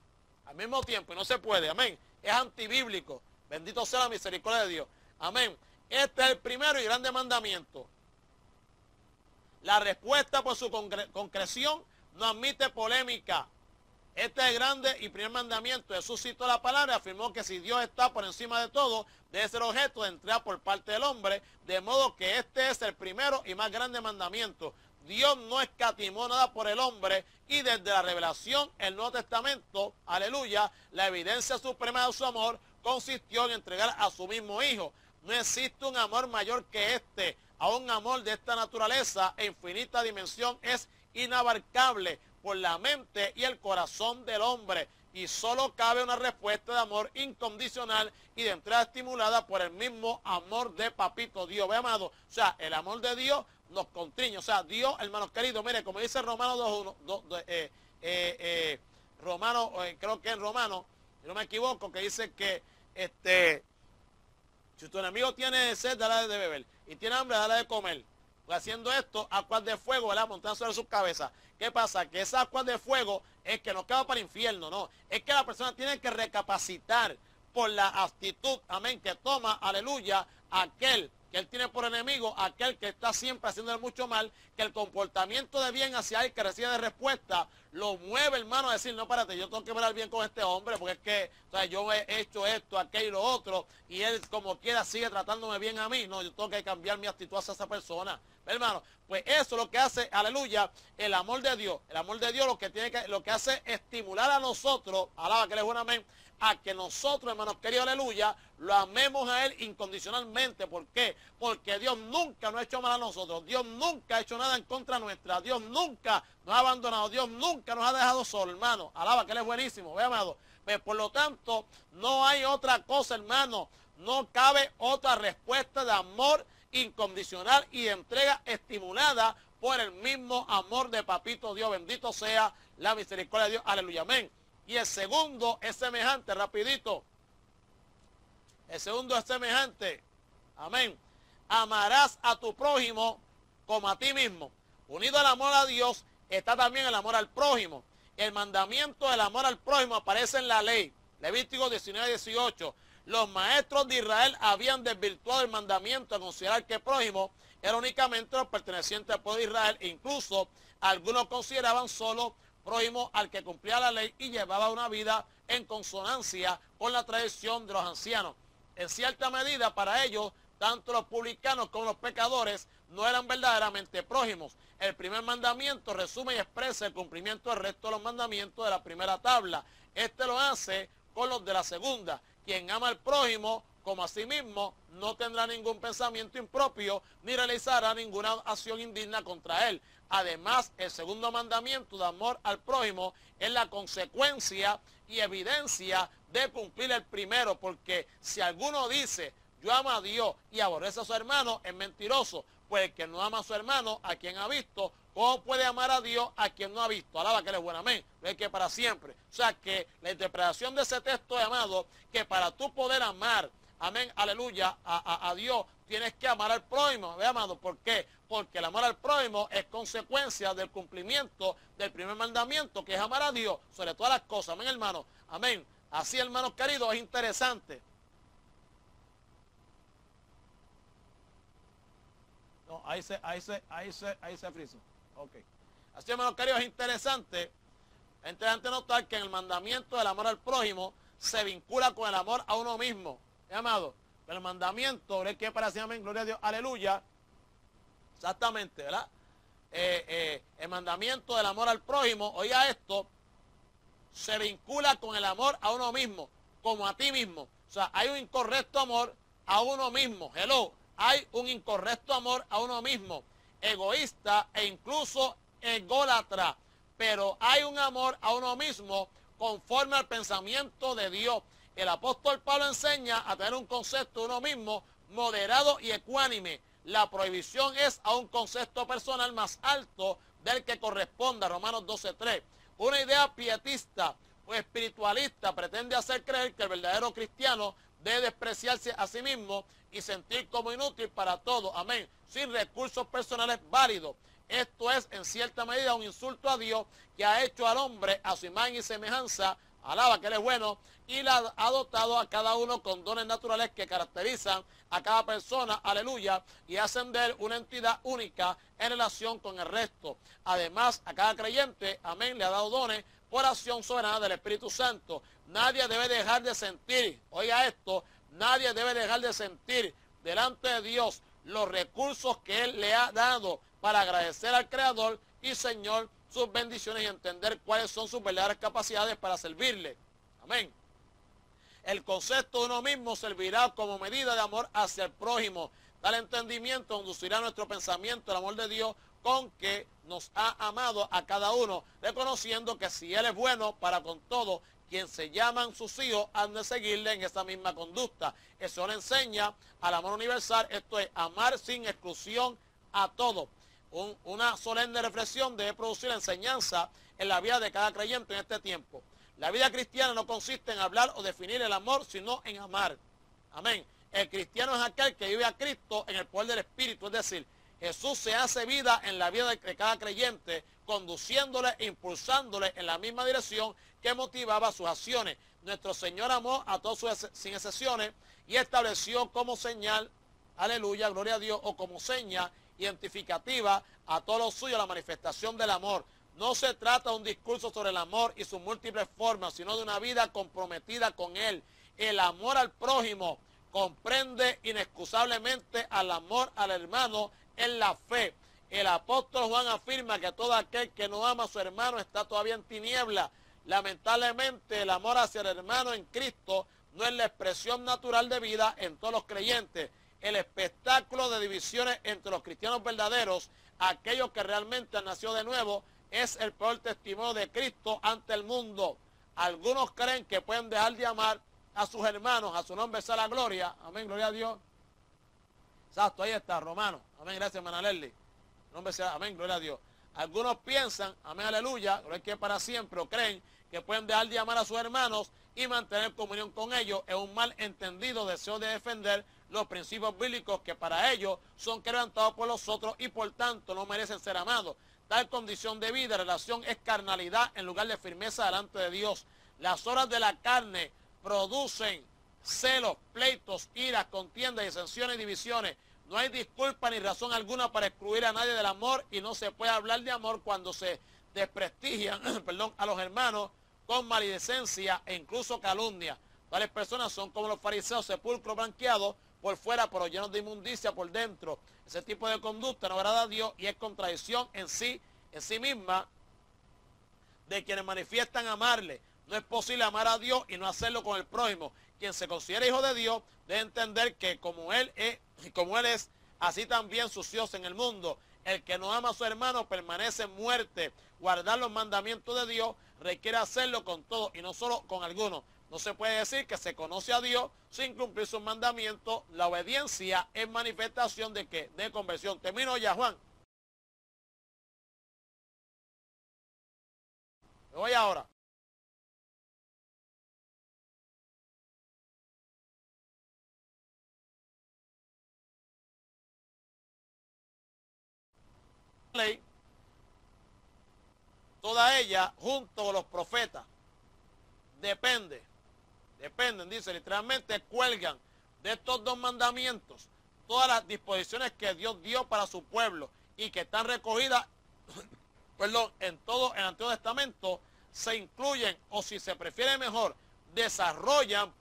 al mismo tiempo y no se puede. Amén. Es antibíblico. Bendito sea la misericordia de Dios. Amén. Este es el primero y grande mandamiento. La respuesta por su concreción no admite polémica. Este es el grande y primer mandamiento. Jesús citó la palabra y afirmó que si Dios está por encima de todo, debe ser objeto de entrega por parte del hombre, de modo que este es el primero y más grande mandamiento. Dios no escatimó nada por el hombre y desde la revelación, el Nuevo Testamento, aleluya, la evidencia suprema de su amor consistió en entregar a su mismo Hijo. No existe un amor mayor que este. A un amor de esta naturaleza e infinita dimensión es inabarcable por la mente y el corazón del hombre. Y solo cabe una respuesta de amor incondicional y de entrega estimulada por el mismo amor de Papito Dios. Ve, amado, o sea, el amor de Dios nos constriñe. O sea, Dios, hermanos queridos, mire, como dice Romanos 2.1, Romano, creo que en Romano, si no me equivoco, que dice que si tu enemigo tiene sed, dale de beber. Y tiene hambre, dale de comer. Pues haciendo esto, aguas de fuego, ¿verdad? Montando sobre sus cabezas. ¿Qué pasa? Que esas aguas de fuego es que no queda para el infierno, no. Es que la persona tiene que recapacitar por la actitud, amén, que toma, aleluya, aquel que él tiene por enemigo, aquel que está siempre haciéndole mucho mal, que el comportamiento de bien hacia él que recibe de respuesta, lo mueve, hermano, a decir, no, párate, yo tengo que ver bien con este hombre, porque es que, o sea, yo he hecho esto, aquello y lo otro, y él como quiera sigue tratándome bien a mí. No, yo tengo que cambiar mi actitud hacia esa persona. Hermano, pues eso es lo que hace, aleluya, el amor de Dios. El amor de Dios lo que hace es estimular a nosotros, alaba que le es un amén, a que nosotros, hermanos queridos, aleluya, lo amemos a él incondicionalmente. ¿Por qué? Porque Dios nunca nos ha hecho mal a nosotros. Dios nunca ha hecho nada en contra nuestra. Dios nunca nos ha abandonado. Dios nunca nos ha dejado solos, hermano. Alaba que él es buenísimo. Ve, amado. Pues, por lo tanto, no hay otra cosa, hermano. No cabe otra respuesta de amor incondicional y de entrega estimulada por el mismo amor de Papito Dios. Bendito sea la misericordia de Dios. Aleluya. Amén. Y el segundo es semejante, rapidito. El segundo es semejante. Amén. Amarás a tu prójimo como a ti mismo. Unido al amor a Dios está también el amor al prójimo. El mandamiento del amor al prójimo aparece en la ley. Levítico 19:18. Los maestros de Israel habían desvirtuado el mandamiento a considerar que prójimo era únicamente los pertenecientes al pueblo de Israel. E incluso algunos consideraban solo prójimo al que cumplía la ley y llevaba una vida en consonancia con la tradición de los ancianos. En cierta medida, para ellos, tanto los publicanos como los pecadores no eran verdaderamente prójimos. El primer mandamiento resume y expresa el cumplimiento del resto de los mandamientos de la primera tabla. Este lo hace con los de la segunda. Quien ama al prójimo como a sí mismo no tendrá ningún pensamiento impropio ni realizará ninguna acción indigna contra él. Además, el segundo mandamiento de amor al prójimo es la consecuencia y evidencia de cumplir el primero, porque si alguno dice, yo amo a Dios y aborrece a su hermano, es mentiroso, pues el que no ama a su hermano, a quien ha visto, ¿cómo puede amar a Dios a quien no ha visto? Alaba que él es bueno, amén. Es que para siempre. O sea que la interpretación de ese texto es, amado, que para tú poder amar, amén, aleluya, a Dios, tienes que amar al prójimo. Ve, amado, ¿por qué? Porque el amor al prójimo es consecuencia del cumplimiento del primer mandamiento, que es amar a Dios sobre todas las cosas. Amén, hermano. Amén. Así, hermanos queridos, es interesante. No, ahí se frizó. Ok. Así, hermanos queridos, es interesante notar que en el mandamiento del amor al prójimo se vincula con el amor a uno mismo. Amado, el mandamiento, que para siempre, gloria a Dios, aleluya. Exactamente, ¿verdad? El mandamiento del amor al prójimo, oiga esto, se vincula con el amor a uno mismo, como a ti mismo. O sea, hay un incorrecto amor a uno mismo. Hello, hay un incorrecto amor a uno mismo, egoísta e incluso ególatra. Pero hay un amor a uno mismo conforme al pensamiento de Dios. El apóstol Pablo enseña a tener un concepto de uno mismo moderado y ecuánime. La prohibición es a un concepto personal más alto del que corresponda. Romanos 12:3. Una idea pietista o espiritualista pretende hacer creer que el verdadero cristiano debe despreciarse a sí mismo y sentir como inútil para todo. Amén. Sin recursos personales válidos. Esto es en cierta medida un insulto a Dios, que ha hecho al hombre a su imagen y semejanza, alaba que Él es bueno, y la ha dotado a cada uno con dones naturales que caracterizan a cada persona, aleluya, y hacen de él una entidad única en relación con el resto. Además, a cada creyente, amén, le ha dado dones por acción soberana del Espíritu Santo. Nadie debe dejar de sentir, oiga esto, nadie debe dejar de sentir delante de Dios los recursos que Él le ha dado para agradecer al Creador y Señor sus bendiciones y entender cuáles son sus verdaderas capacidades para servirle. Amén. El concepto de uno mismo servirá como medida de amor hacia el prójimo. Tal entendimiento conducirá nuestro pensamiento al amor de Dios con que nos ha amado a cada uno, reconociendo que si Él es bueno para con todos, quien se llaman sus hijos han de seguirle en esa misma conducta. Eso le enseña al amor universal, esto es, amar sin exclusión a todos. Una solemne reflexión debe producir enseñanza en la vida de cada creyente en este tiempo. La vida cristiana no consiste en hablar o definir el amor, sino en amar. Amén. El cristiano es aquel que vive a Cristo en el poder del Espíritu, es decir, Jesús se hace vida en la vida de cada creyente, conduciéndole e impulsándole en la misma dirección que motivaba sus acciones. Nuestro Señor amó a todos sin excepciones y estableció como señal, aleluya, gloria a Dios, o como seña identificativa a todos los suyos la manifestación del amor. No se trata de un discurso sobre el amor y sus múltiples formas, sino de una vida comprometida con Él. El amor al prójimo comprende inexcusablemente al amor al hermano en la fe. El apóstol Juan afirma que todo aquel que no ama a su hermano está todavía en tiniebla. Lamentablemente, el amor hacia el hermano en Cristo no es la expresión natural de vida en todos los creyentes. El espectáculo de divisiones entre los cristianos verdaderos, aquellos que realmente han nacido de nuevo, es el peor testimonio de Cristo ante el mundo. Algunos creen que pueden dejar de amar a sus hermanos, a su nombre sea la gloria. Amén, gloria a Dios. Exacto, ahí está, Romano. Amén, gracias, hermana Leslie. Nombre sea, amén, gloria a Dios. Algunos piensan, amén, aleluya, gloria que para siempre, o creen que pueden dejar de amar a sus hermanos y mantener comunión con ellos. Es un mal entendido deseo de defender los principios bíblicos que para ellos son quebrantados por los otros y por tanto no merecen ser amados. Tal condición de vida, relación es carnalidad en lugar de firmeza delante de Dios. Las obras de la carne producen celos, pleitos, iras, contiendas, disensiones y divisiones. No hay disculpa ni razón alguna para excluir a nadie del amor y no se puede hablar de amor cuando se desprestigian a los hermanos con maledicencia e incluso calumnia. Tales personas son como los fariseos, sepulcros blanqueados por fuera, pero llenos de inmundicia por dentro. Ese tipo de conducta no agrada a Dios y es contradicción en sí misma de quienes manifiestan amarle. No es posible amar a Dios y no hacerlo con el prójimo. Quien se considera hijo de Dios debe entender que como Él es, así también sus hijos en el mundo. El que no ama a su hermano permanece en muerte. Guardar los mandamientos de Dios requiere hacerlo con todos y no solo con algunos. No se puede decir que se conoce a Dios sin cumplir sus mandamientos. La obediencia es manifestación de ¿qué? De conversión. Termino ya, Juan. Me voy ahora. Ley, toda ella junto con los profetas dependen, dice literalmente, cuelgan de estos dos mandamientos. todas las disposiciones que Dios dio para su pueblo y que están recogidas en todo el Antiguo Testamento, se incluyen, o si se prefiere mejor, desarrollan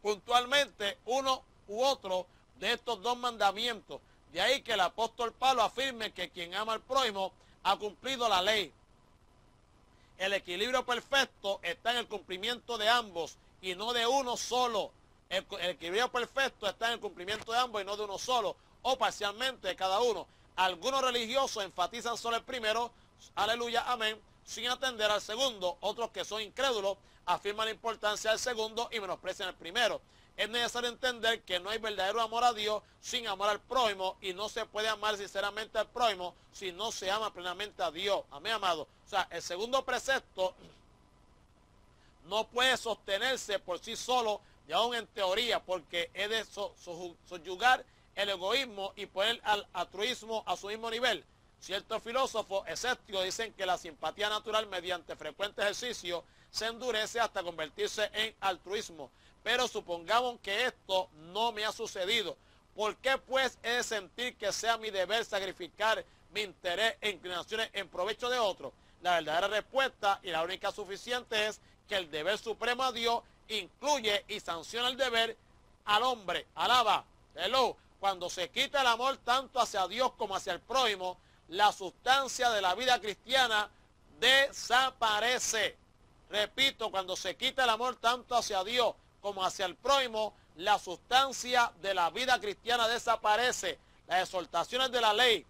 puntualmente uno u otro de estos dos mandamientos. De ahí que el apóstol Pablo afirme que quien ama al prójimo ha cumplido la ley. El equilibrio perfecto está en el cumplimiento de ambos y no de uno solo. El equilibrio perfecto está en el cumplimiento de ambos y no de uno solo, o parcialmente de cada uno. Algunos religiosos enfatizan solo el primero, aleluya, amén, sin atender al segundo. Otros que son incrédulos afirman la importancia del segundo y menosprecian el primero. Es necesario entender que no hay verdadero amor a Dios sin amor al prójimo, y no se puede amar sinceramente al prójimo si no se ama plenamente a Dios. Amén, amado. O sea, el segundo precepto no puede sostenerse por sí solo, y aún en teoría, porque es de subyugar el egoísmo y poner al altruismo a su mismo nivel. Ciertos filósofos escépticos dicen que la simpatía natural mediante frecuente ejercicio se endurece hasta convertirse en altruismo. Pero supongamos que esto no me ha sucedido. ¿Por qué pues he de sentir que sea mi deber sacrificar mi interés e inclinaciones en provecho de otros? La verdadera respuesta, y la única suficiente, es que el deber supremo a Dios incluye y sanciona el deber al hombre. Alaba. Hello. Cuando se quita el amor tanto hacia Dios como hacia el prójimo, la sustancia de la vida cristiana desaparece. Repito, cuando se quita el amor tanto hacia Dios como hacia el prójimo, la sustancia de la vida cristiana desaparece. Las exhortaciones de la ley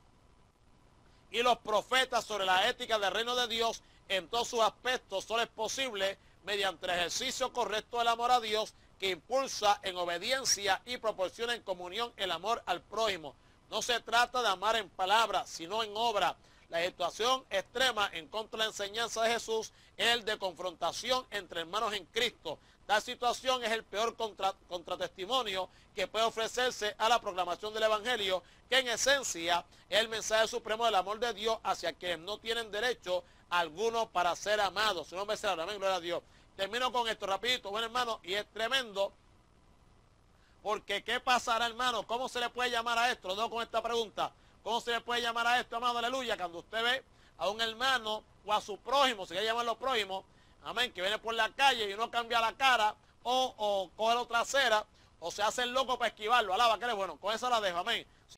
y los profetas sobre la ética del reino de Dios en todos sus aspectos solo es posible mediante el ejercicio correcto del amor a Dios, que impulsa en obediencia y proporciona en comunión el amor al prójimo. No se trata de amar en palabras, sino en obra. La situación extrema en contra de la enseñanza de Jesús es el de confrontación entre hermanos en Cristo. Tal situación es el peor contratestimonio que puede ofrecerse a la proclamación del Evangelio, que en esencia es el mensaje supremo del amor de Dios hacia quienes no tienen derecho alguno para ser amados. Su nombre será, amén, gloria a Dios. Termino con esto rapidito, bueno, hermano, y es tremendo, porque ¿qué pasará, hermano? ¿Cómo se le puede llamar a esto? Lo dejo con esta pregunta. ¿Cómo se le puede llamar a esto, amado? Aleluya. Cuando usted ve a un hermano o a su prójimo, se quiere llamar los prójimos, amén, que viene por la calle y uno cambia la cara o coge la trasera o se hace el loco para esquivarlo. Alaba, que eres bueno. Con eso la dejo, amén.